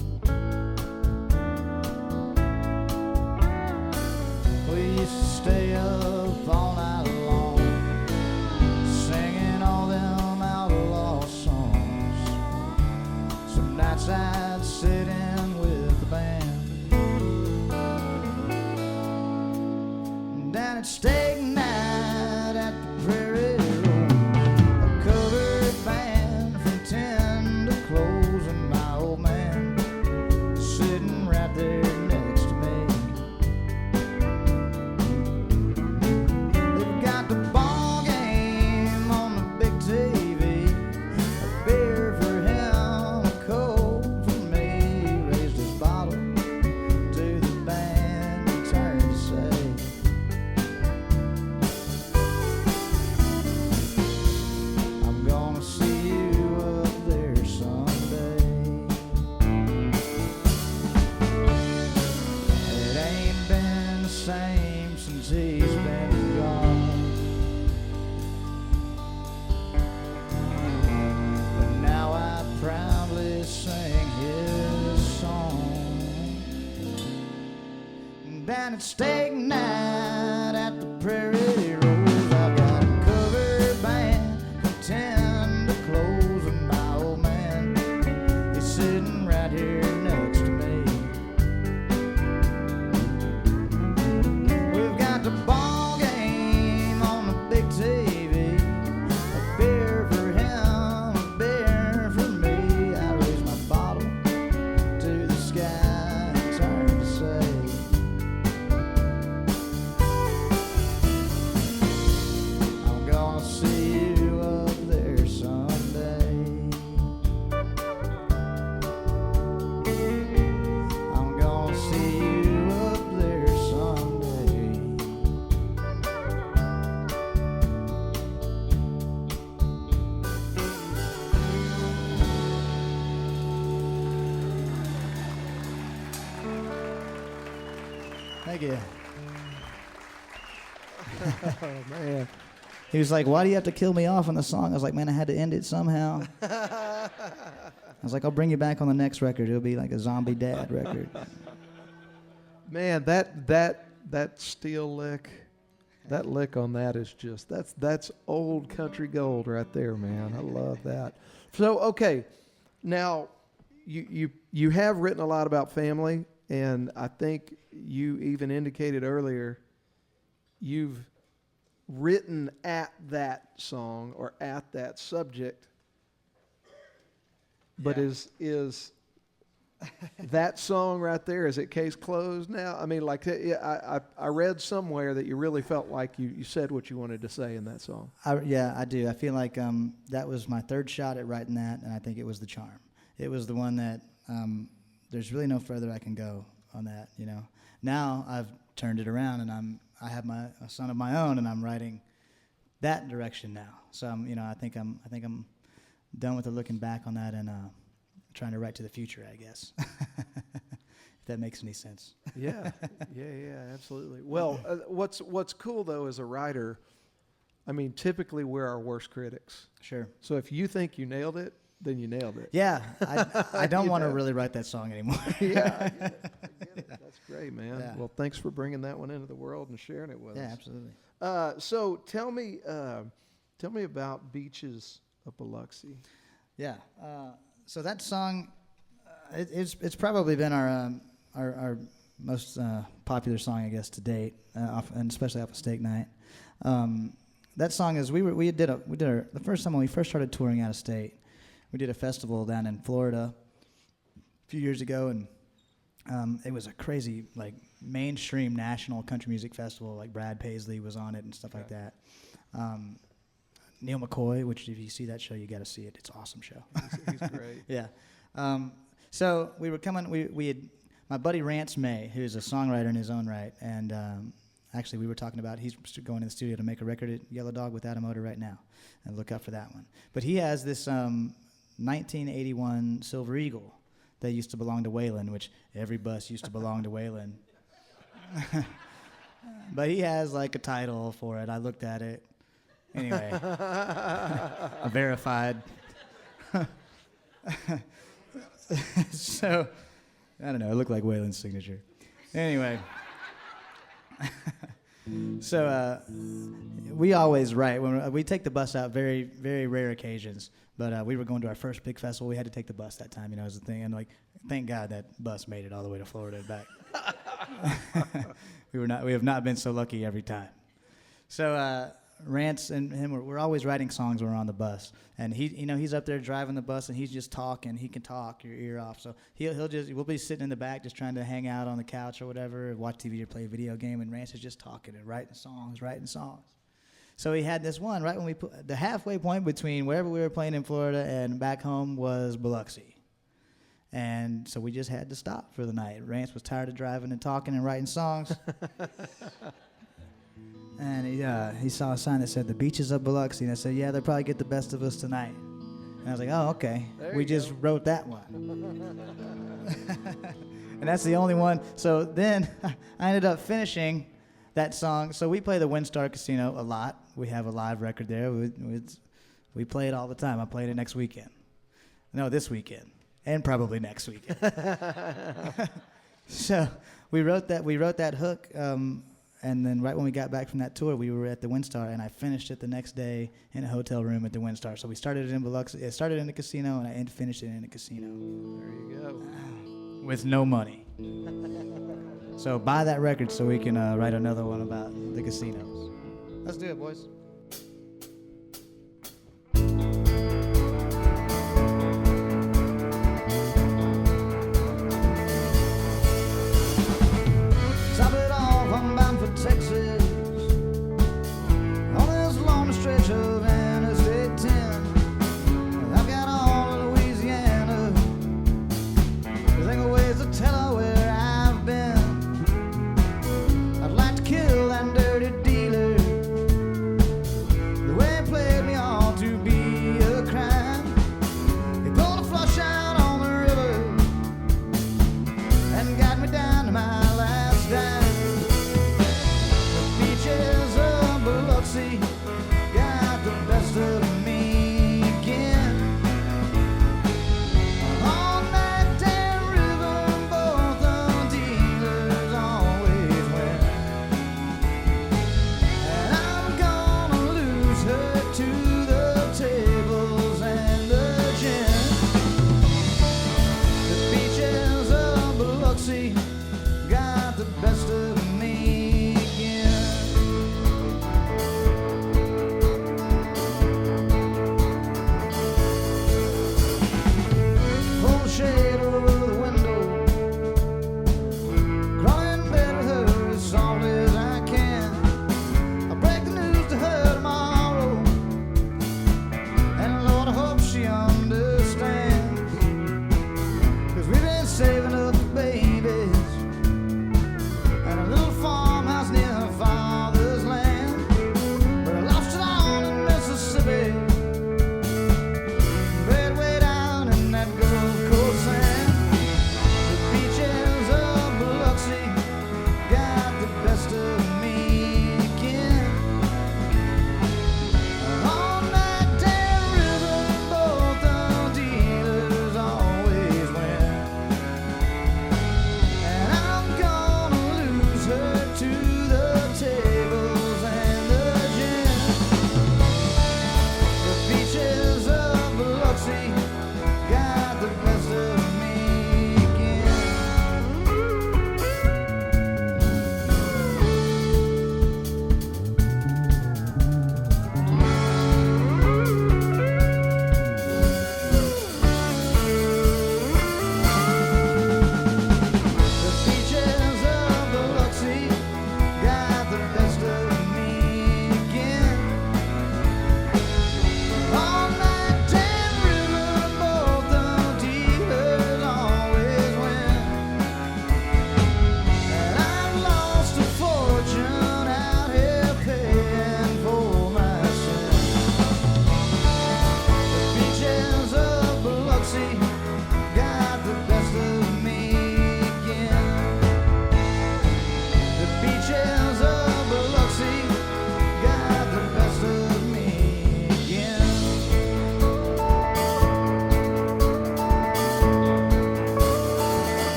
S1: We used to stay up all night long, singing all them outlaw songs. Some nights I'd sit in with the band. Down at steak night at the Prairie Road, a covered band from 10 to close, and my old man sitting right there next to me. They've got the ball game on the big TV, a beer for him, a Coke for me. He raised his bottle to the band and turned to say, I'm gonna see you up there someday. It ain't been the same since he's been gone, but now I proudly sing his song. Down at steak night at the Prairie Rose, I got a cover band from 10 to close, and my old man is sitting right here next to me. We've got the ball game on the big TV, a beer for him, a beer for me. I raised my bottle to the sky and turned to say,
S4: Thank you.
S3: Oh, man.
S4: He was like, why do you have to kill me off on the song? I was like, man, I had to end it somehow. I was like, I'll bring you back on the next record. It'll be like a Zombie Dad record.
S3: Man, that steel lick, that lick on that is just, that's old country gold right there, man. I love that. So, okay, now you have written a lot about family, and I think you even indicated earlier you've written at that song or at that subject, but is that song right there, is it case closed now? I mean, like, I read somewhere that you really felt like you said what you wanted to say in that song.
S4: Yeah, I do. I feel like that was my third shot at writing that, and I think it was the charm. It was the one that there's really no further I can go on that, you know. Now I've turned it around, and I have a son of my own, and I'm writing that direction now. So I think I'm done with the looking back on that, and trying to write to the future, I guess. If that makes any sense.
S3: Yeah, absolutely. Well, what's cool though as a writer, I mean, typically we're our worst critics.
S4: Sure.
S3: So if you think you nailed it, then you nailed it.
S4: Yeah, I don't want to really write that song anymore.
S3: Yeah, I get it. That's great, man.
S4: Yeah.
S3: Well, thanks for bringing that one into the world and sharing it with us.
S4: Yeah, absolutely.
S3: So tell me about Beaches of Biloxi.
S4: Yeah. So that song, it's probably been our most popular song, I guess, to date, and especially off of Steak Night. That song is the first time when we first started touring out of state, we did a festival down in Florida a few years ago, and it was a crazy, like, mainstream national country music festival. Like Brad Paisley was on it and stuff like that. Neil McCoy, which if you see that show, you got to see it. It's an awesome show.
S3: He's great.
S4: Yeah. So we were coming. We had my buddy Rance May, who's a songwriter in his own right, and actually we were talking about he's going to the studio to make a record at Yellow Dog with Adam Oda right now, and look out for that one. But he has this 1981 Silver Eagle that used to belong to Waylon, which every bus used to belong to Waylon. But he has like a title for it. I looked at it. Anyway, verified. So, I don't know. It looked like Waylon's signature. Anyway, so we always write when we take the bus out. Very, very rare occasions. But we were going to our first big festival. We had to take the bus that time. You know, as a thing. And like, thank God that bus made it all the way to Florida and back. We have not been so lucky every time. So. Rance and him, we're always writing songs when we're on the bus, and he's up there driving the bus, and he's just talking. He can talk your ear off, so we'll be sitting in the back just trying to hang out on the couch or whatever, watch TV or play a video game, and Rance is just talking and writing songs. So he had this one right when we put the halfway point between wherever we were playing in Florida and back home was Biloxi, and so we just had to stop for the night. Rance was tired of driving and talking and writing songs. And he saw a sign that said the Beaches of Biloxi, and I said, yeah, they'll probably get the best of us tonight. And I was like, oh, okay. We just wrote that one. And that's the only one. So then I ended up finishing that song. So we play the WinStar Casino a lot. We have a live record there. We play it all the time. I played it next weekend. No, this weekend. And probably next weekend. So we wrote that hook. And then right when we got back from that tour, we were at the WinStar, and I finished it the next day in a hotel room at the WinStar. So we started it in Biloxi. It started in the casino, and I finished it in the casino.
S3: There you go.
S4: With no money. So buy that record so we can write another one about the casinos. Let's do it, boys.
S1: Texas, on this long stretch of Interstate 10. I've got all of Louisiana. Think of ways to tell her where I've been. I'd like to kill that dirty dealer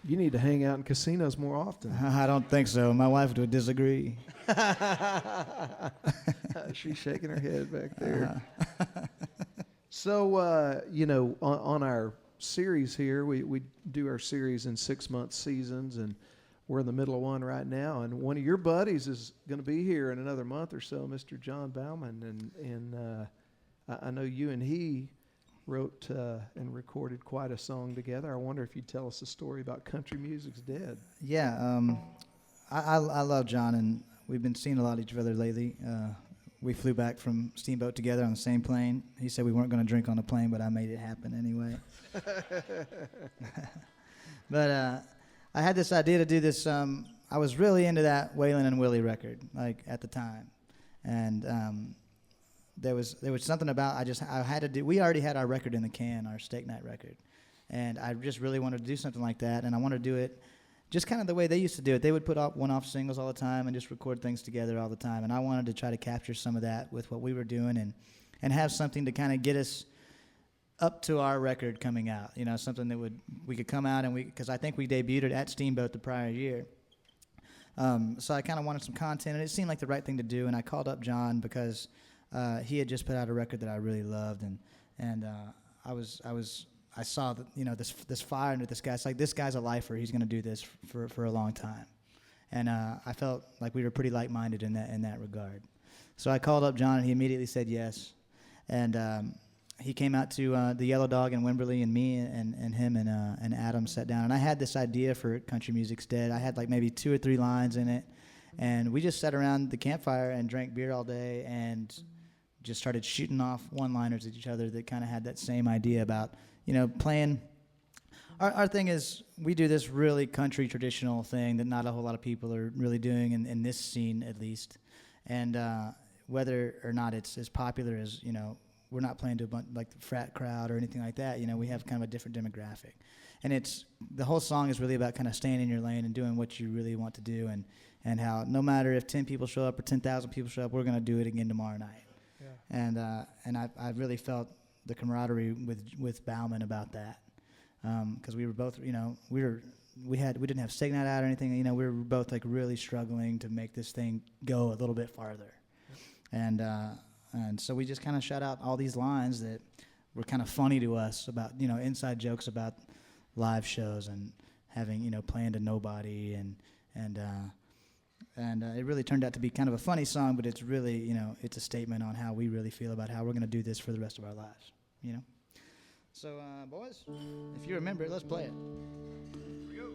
S3: You need to hang out in casinos more often.
S4: I don't think so. My wife would disagree.
S3: She's shaking her head back there. So, you know, on our series here, we do our series in 6-month seasons, and we're in the middle of one right now. And one of your buddies is going to be here in another month or so, Mr. John Bauman. And I know you and he wrote and recorded quite a song together. I wonder if you'd tell us a story about Country Music's Dead.
S4: Yeah, I love John, and we've been seeing a lot of each other lately. We flew back from Steamboat together on the same plane. He said we weren't going to drink on the plane, but I made it happen anyway. But I had this idea to do this. I was really into that Waylon and Willie record, like at the time, and there was something about I had to do. We already had our record in the can, our Steak Night record, and I just really wanted to do something like that, and I wanted to do it just kind of the way they used to do it. They would put up one-off singles all the time and just record things together all the time. And I wanted to try to capture some of that with what we were doing and have something to kind of get us up to our record coming out. You know, something that we could come out and because I think we debuted it at Steamboat the prior year. So I kind of wanted some content, and it seemed like the right thing to do. And I called up John because he had just put out a record that I really loved, and I saw that, you know, this fire into this guy. It's like, this guy's a lifer. He's going to do this for a long time. And I felt like we were pretty like-minded in that regard. So I called up John, and he immediately said yes. And he came out to the Yellow Dog in Wimberley, and me and him and Adam sat down. And I had this idea for Country Music's Dead. I had like maybe 2 or 3 lines in it. And we just sat around the campfire and drank beer all day and just started shooting off one-liners at each other that kind of had that same idea about, you know, playing. Our thing is, we do this really country traditional thing that not a whole lot of people are really doing in this scene, at least. And whether or not it's as popular as, you know, we're not playing to a bunch like the frat crowd or anything like that. You know, we have kind of a different demographic. And the whole song is really about kind of staying in your lane and doing what you really want to do, and how no matter if 10 people show up or 10,000 people show up, we're going to do it again tomorrow night. Yeah. And I really felt the camaraderie with Bauman about that, because we were both, you know, we didn't have Steak Night out or anything, you know, we were both like really struggling to make this thing go a little bit farther, and so we just kind of shot out all these lines that were kind of funny to us about, you know, inside jokes about live shows and having, you know, playing to nobody, and it really turned out to be kind of a funny song, but it's really, you know, it's a statement on how we really feel about how we're going to do this for the rest of our lives, you know? So, boys, if you remember it, let's play it. Here we go.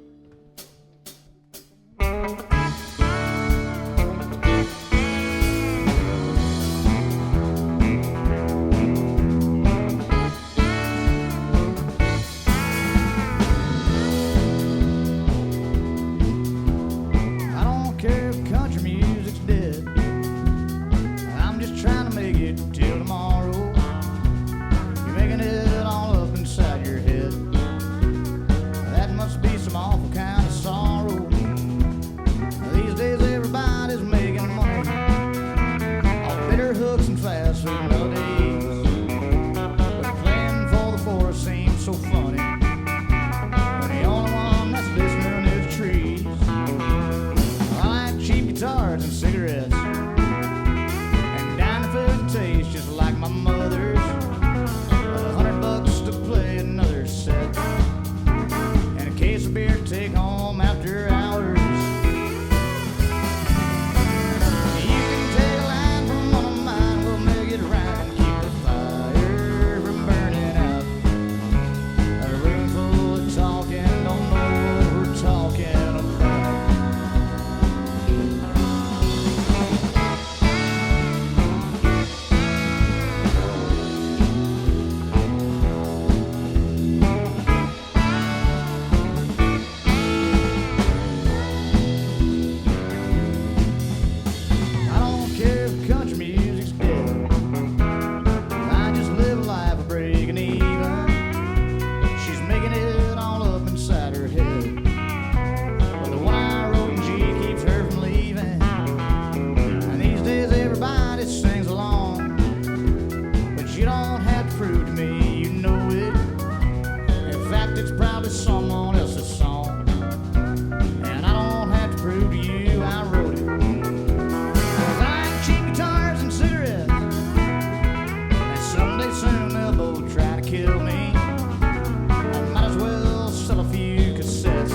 S1: me. I might as well sell a few cassettes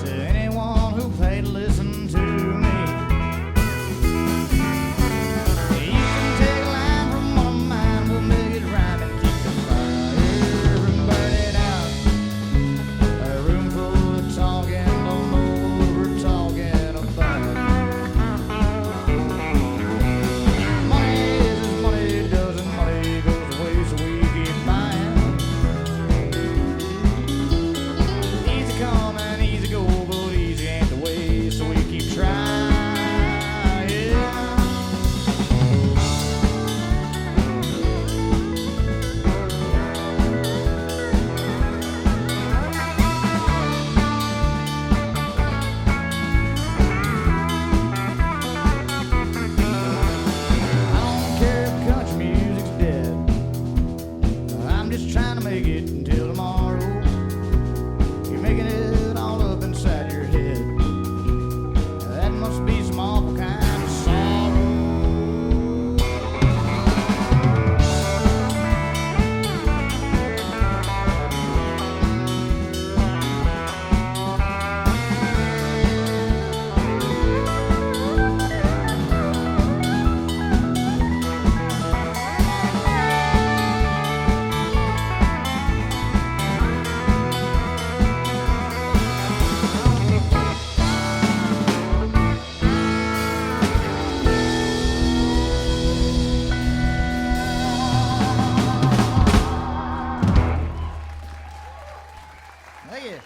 S1: to anyone who paid to listen to me. You can take a line from one of mine, we'll make it rhyme and keep the fire from burning out. A room full of talking, don't know what we're talking about. Money is as money does, and money goes away, so we keep buying. Easy come and easy go, but easy ain't the way, so we keep trying. I don't care if country music's dead. I'm just trying to make it until tomorrow. You're making it all up inside your head. That must be some awful kind of sorrow. Thank you.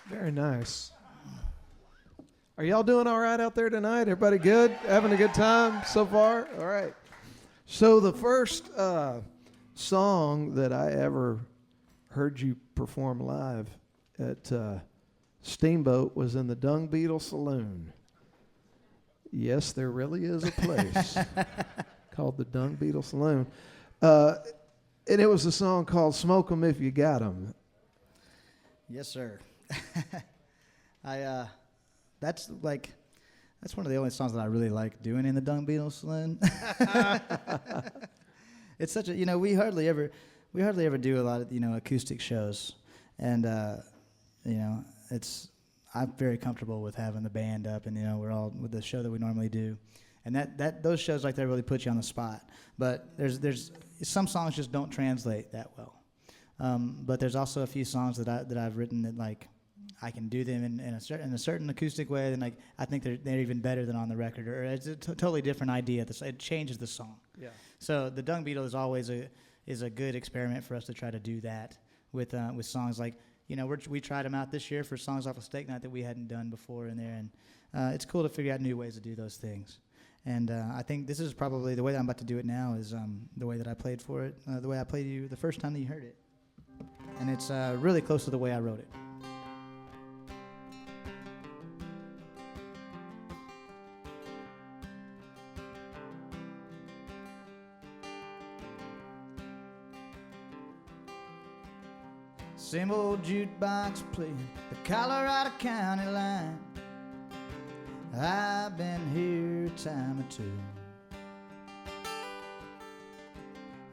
S3: Very nice. Are y'all doing all right out there tonight? Everybody good? Having a good time so far? All right. So the first song that I ever heard you perform live at Steamboat was in the Dung Beetle Saloon. Yes, there really is a place called the Dung Beetle Saloon. And it was a song called Smoke 'Em If You Got 'Em.
S4: Yes, sir. That's one of the only songs that I really like doing in the Dung Beetle Saloon. It's such a, we hardly ever do a lot of, acoustic shows. And, I'm very comfortable with having the band up and, we're all with the show that we normally do. And those shows like that really put you on the spot. But there's some songs just don't translate that well. But there's also a few songs that I've written that like I can do them in a certain acoustic way, and like I think they're even better than on the record, or it's a totally different idea. It changes the song. Yeah. So the Dung Beetle is always a good experiment for us to try to do that with songs like we tried them out this year for songs off of Steak Night that we hadn't done before in there, and it's cool to figure out new ways to do those things. And I think this is probably the way that I'm about to do it now is the way that I played for it, the way I played you the first time that you heard it. And it's really close to the way I wrote it. Same old jukebox playing the Colorado County line. I've been here a time or two.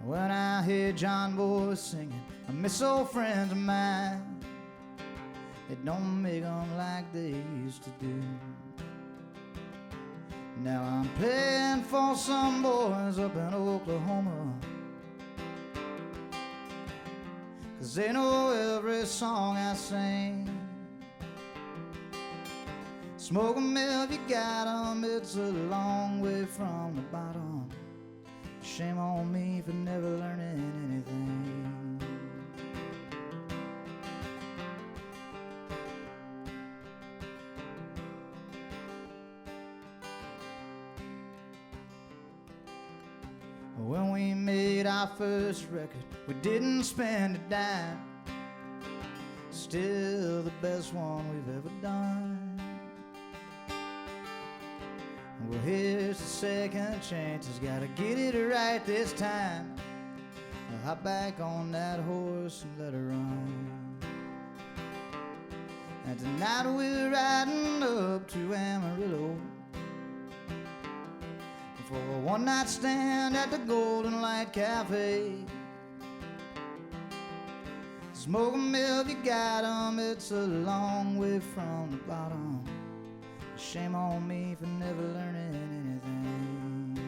S4: When I hear John Boy singing, I miss old friends of mine. It don't make them like they used to do. Now I'm playing for some boys up in Oklahoma, 'cause they know every song I sing. Smoke 'em if you got 'em, it's a long way from the bottom. Shame on me for never learning anything. When we made our first record, we didn't spend a dime. Still the best one we've ever done. Well, here's the second chance, he's gotta get it right this time. I'll hop back on that horse and let her run. And tonight we're riding up to Amarillo.
S1: for a one-night stand at the Golden Light Cafe. Smoke 'em if you got 'em, it's a long way from the bottom. Shame on me for never learning anything.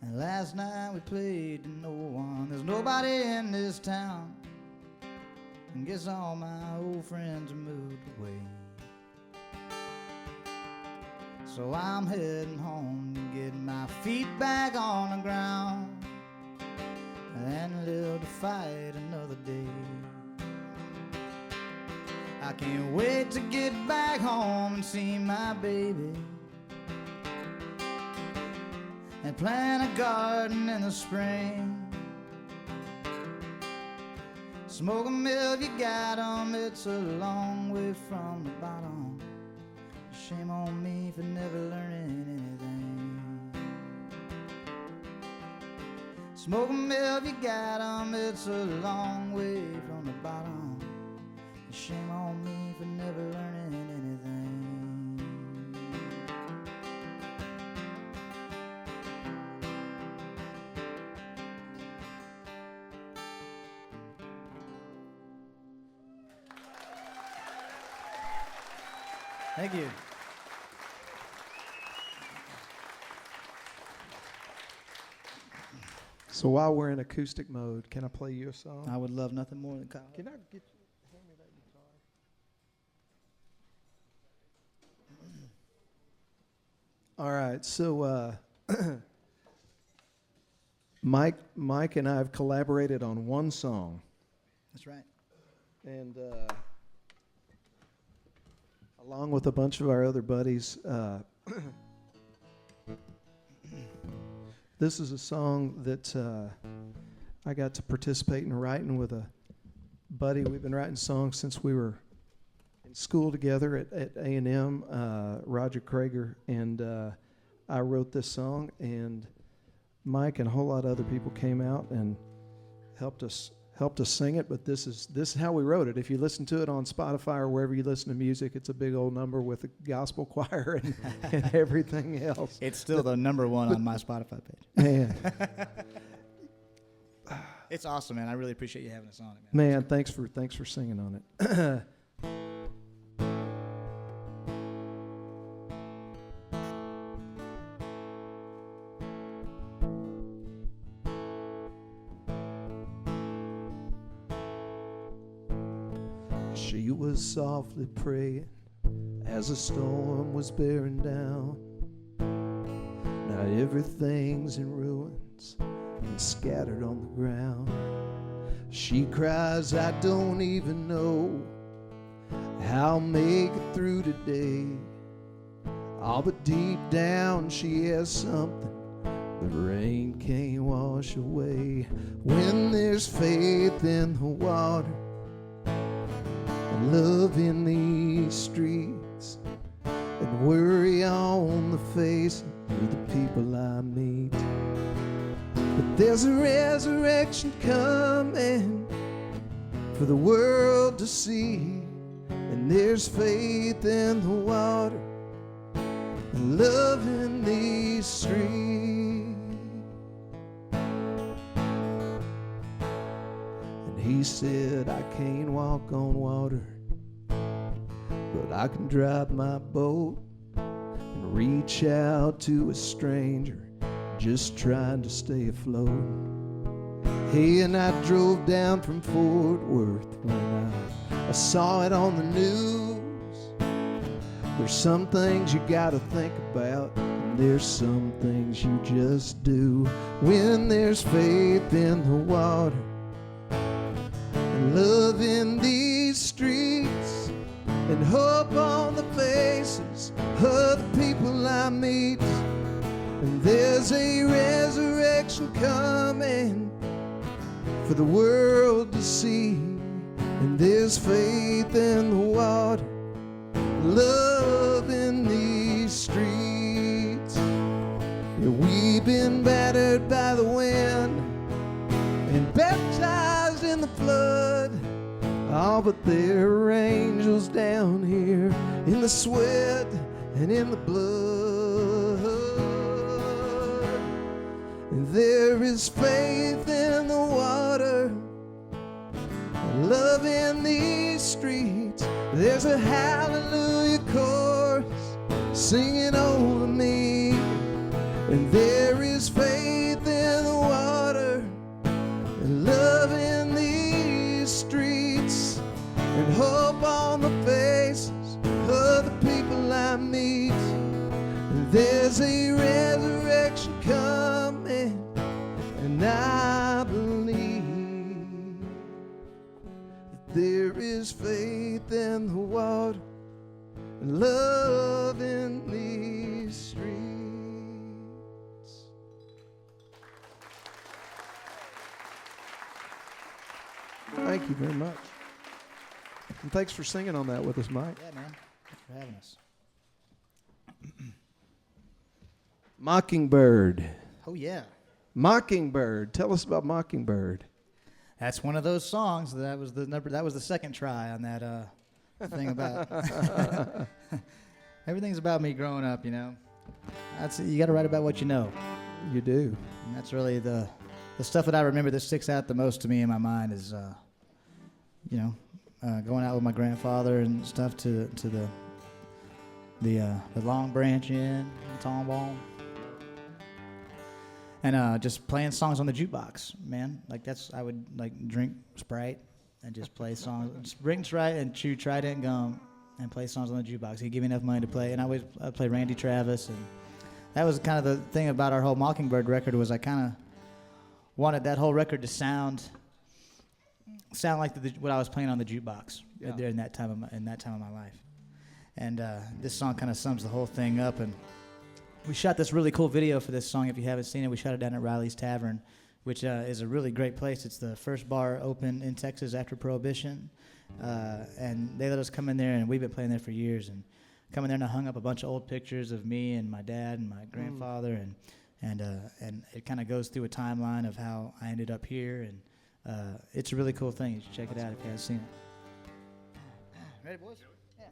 S1: And last night we played to no one. There's nobody in this town. And guess all my old friends have moved away. So I'm heading home to get my feet back on the ground and live to fight another day. I can't wait to get back home and see my baby and plant a garden in the spring. Smoke 'em if you got 'em, it's a long way from the bottom. Shame on me for never learning anything. Smoke 'em if you got 'em, it's a long way from the bottom. Shame on me for never learning anything. Thank you.
S3: So while we're in acoustic mode, can I play you a song?
S4: I would love nothing more than Kyle.
S3: Can I get hand me that guitar? All right, so Mike and I have collaborated on one song,
S4: That's right.
S3: and along with a bunch of our other buddies, this is a song that I got to participate in writing with a buddy. We've been writing songs since we were in school together at A&M, Roger Krager, and I wrote this song, and Mike and a whole lot of other people came out and helped us sing it, but this is how we wrote it. If you listen to it on Spotify or wherever you listen to music, it's a big old number with a gospel choir and everything else.
S4: It's still the number one on my Spotify page.
S3: Man,
S4: It's awesome, man. I really appreciate you having us on it, man.
S3: man, thanks for singing on it. She was softly praying as the storm was bearing down. Now everything's in ruins and scattered on the ground. She cries, I don't even know how I'll make it through today. Oh, but deep down she has something the rain can't wash away. When there's faith in the water, love in these streets, and worry on the face of the people I meet. But there's a resurrection coming for the world to see, and there's faith in the water and love in these streets. And he said, I can't walk on water, but I can drive my boat and reach out to a stranger just trying to stay afloat. Hey, and I drove down from Fort Worth when I saw it on the news. There's some things you gotta think about, and there's some things you just do. When there's faith in the water and love in these streets, and hope on the faces of the people I meet. And there's a resurrection coming for the world to see. And there's faith in the water, love in these streets. Yeah, we've been battered by the wind and baptized in the flood. Oh, but there are angels down here in the sweat and in the blood. And there is faith in the water, love in these streets. There's a hallelujah chorus singing over me. And there is faith in the water and love in these streets, and hope on the faces of the people I meet. And there's a resurrection coming, and I believe that there is faith in the water and love in these streets. Thank you very much. And thanks for singing on that with us, Mike.
S4: Yeah, man. Thanks for having us.
S3: Mockingbird.
S4: Oh, yeah.
S3: Mockingbird. Tell us about Mockingbird.
S4: That's one of those songs that was the second try on that thing about. Everything's about me growing up, you know. You got to write about what you know.
S3: You do.
S4: And that's really the stuff that I remember that sticks out the most to me in my mind is, going out with my grandfather and stuff to the Long Branch Inn, Tomball, and just playing songs on the jukebox, man. Like I would like drink Sprite and just play songs, just drink Sprite and chew Trident gum and play songs on the jukebox. He'd give me enough money to play, and I'd play Randy Travis, and that was kind of the thing about our whole Mockingbird record was I kind of wanted that whole record to sound like what I was playing on the jukebox during that time of my life. And this song kind of sums the whole thing up. And we shot this really cool video for this song. If you haven't seen it, we shot it down at Riley's Tavern, which is a really great place. It's the first bar open in Texas after Prohibition. And they let us come in there, and we've been playing there for years. And come in there, and I hung up a bunch of old pictures of me and my dad and my grandfather. And it kind of goes through a timeline of how I ended up here. And it's a really cool thing. You should check it out if you haven't seen it. Ready, boys? Yeah.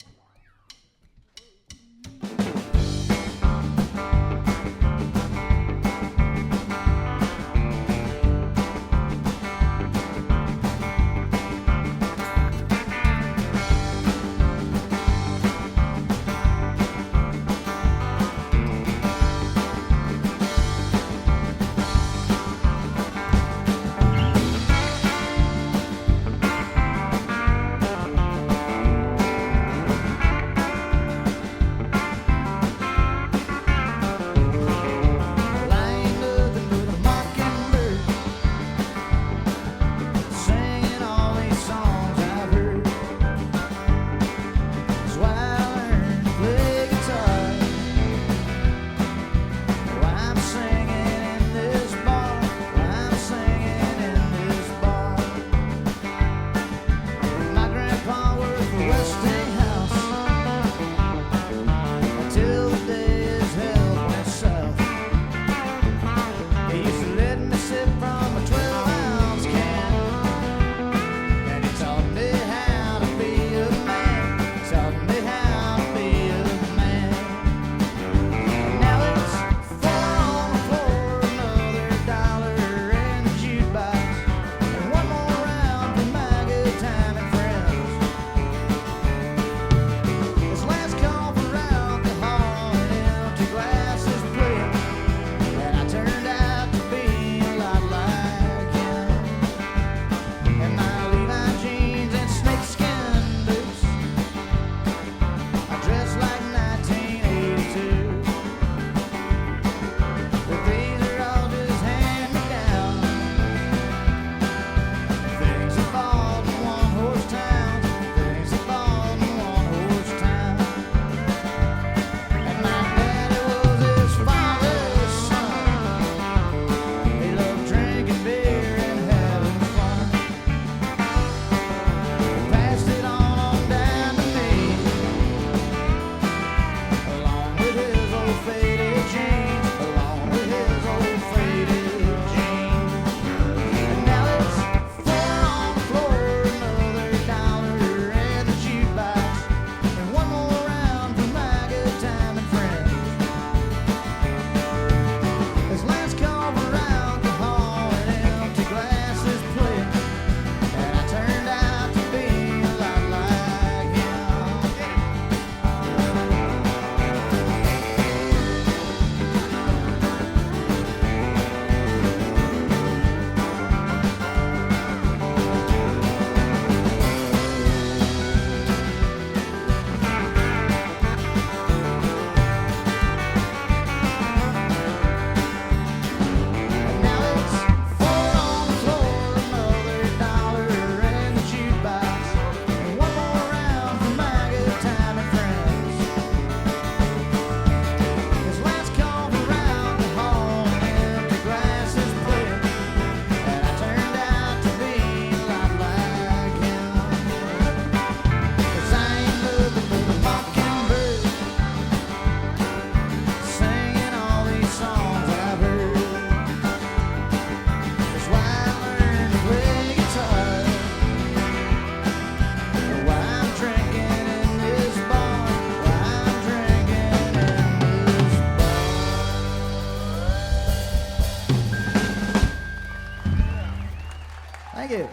S4: Thank you.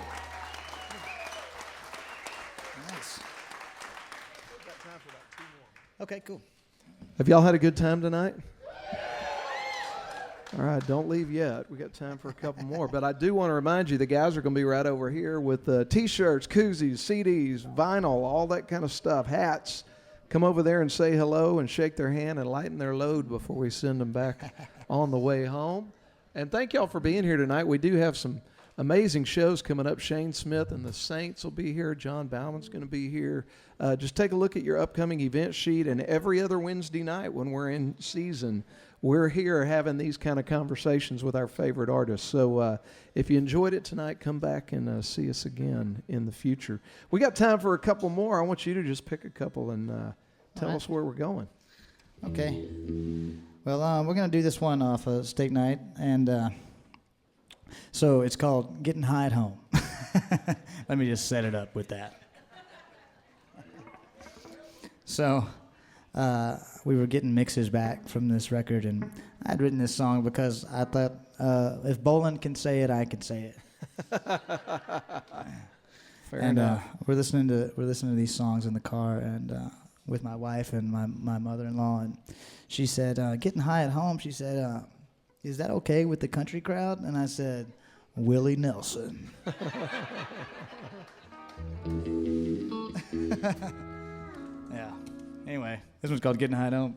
S4: Nice. Okay, cool.
S3: Have y'all had a good time tonight? All right, don't leave yet. We got time for a couple more. But I do want to remind you, the guys are going to be right over here with T-shirts, koozies, CDs, vinyl, all that kind of stuff, hats. Come over there and say hello and shake their hand and lighten their load before we send them back on the way home. And thank y'all for being here tonight. We do have some amazing shows coming up. Shane Smith and the Saints will be here. John Bauman's going to be here. Just take a look at your upcoming event sheet. And every other Wednesday night when we're in season, we're here having these kind of conversations with our favorite artists. So if you enjoyed it tonight, come back and see us again in the future. We got time for a couple more. I want you to just pick a couple and tell us where we're going.
S4: Okay. Well, we're going to do this one off of Steak Night. And so it's called Getting High at Home. Let me just set it up with that. So we were getting mixes back from this record, and I had written this song because I thought if Boland can say it, I can say it.
S3: Fair enough.
S4: We're listening to these songs in the car, and with my wife and my mother-in-law, and she said, "Getting high at home." She said, "Is that okay with the country crowd?" And I said, "Willie Nelson." Yeah. Anyway, this one's called Getting High at Home.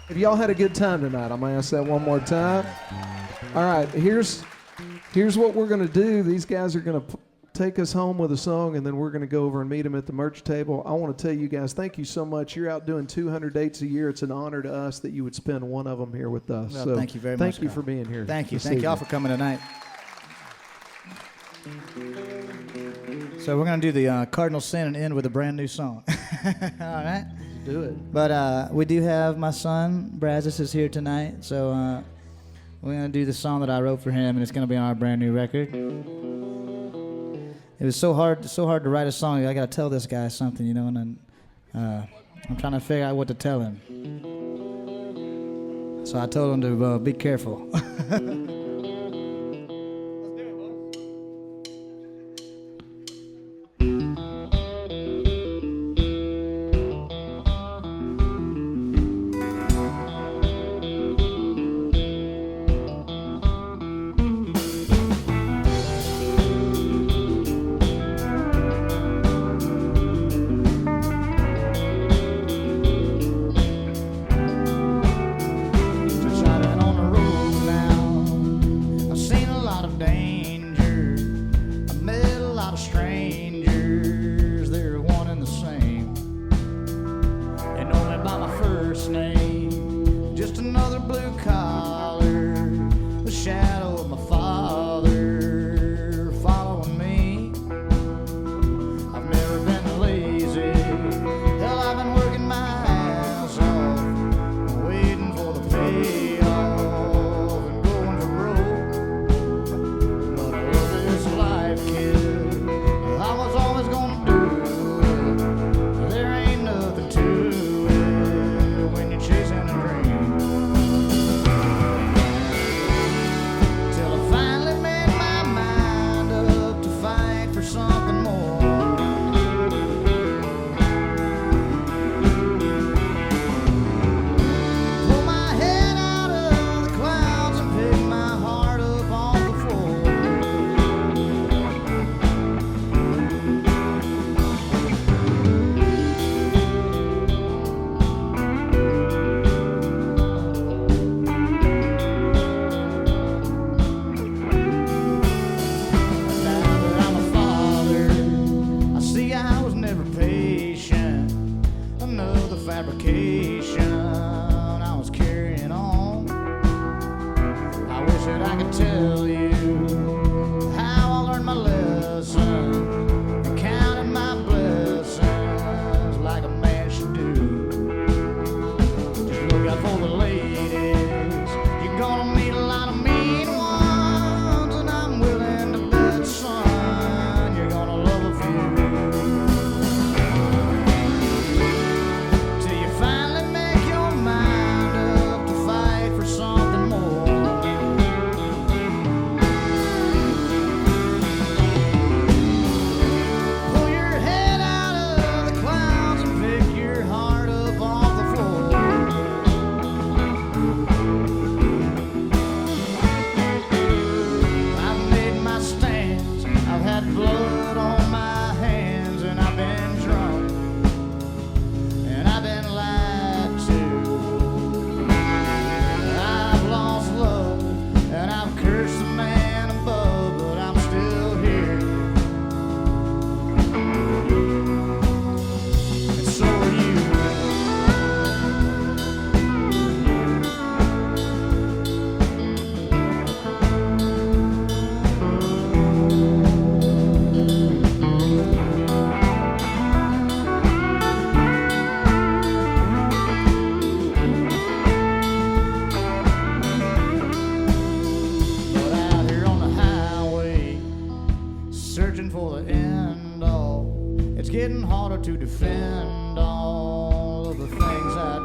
S3: Have y'all had a good time tonight? I'm going to ask that one more time. All right, here's what we're going to do. These guys are going to take us home with a song, and then we're going to go over and meet him at the merch table. I want to tell you guys, thank you so much. You're out doing 200 dates a year. It's an honor to us that you would spend one of them here with us.
S4: Well,
S3: so
S4: thank you very much.
S3: Thank you for being here.
S4: Thank you. Thank y'all for coming tonight. So we're going to do the Cardinal Sin and end with a brand new song. All right?
S3: Do it.
S4: But we do have my son, Brazos, is here tonight. So we're going to do the song that I wrote for him, and it's going to be on our brand new record. It was so hard to write a song. I got to tell this guy something, you know, and then I'm trying to figure out what to tell him. So I told him to be careful.
S1: To defend all of the things I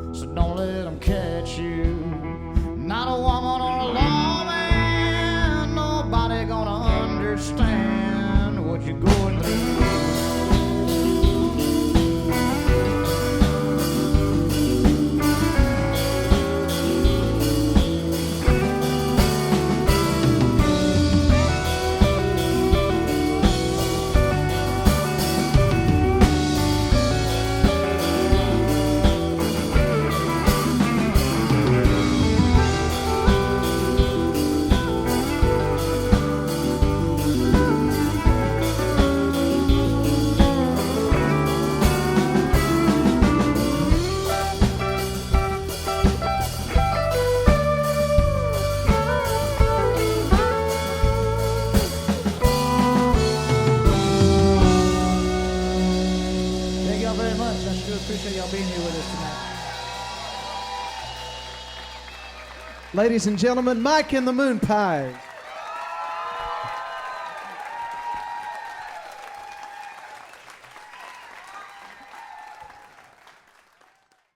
S1: do. So don't let them catch you. Not a woman or a lawman. Nobody gonna understand what you're going through.
S3: Ladies and gentlemen, Mike and the Moonpies.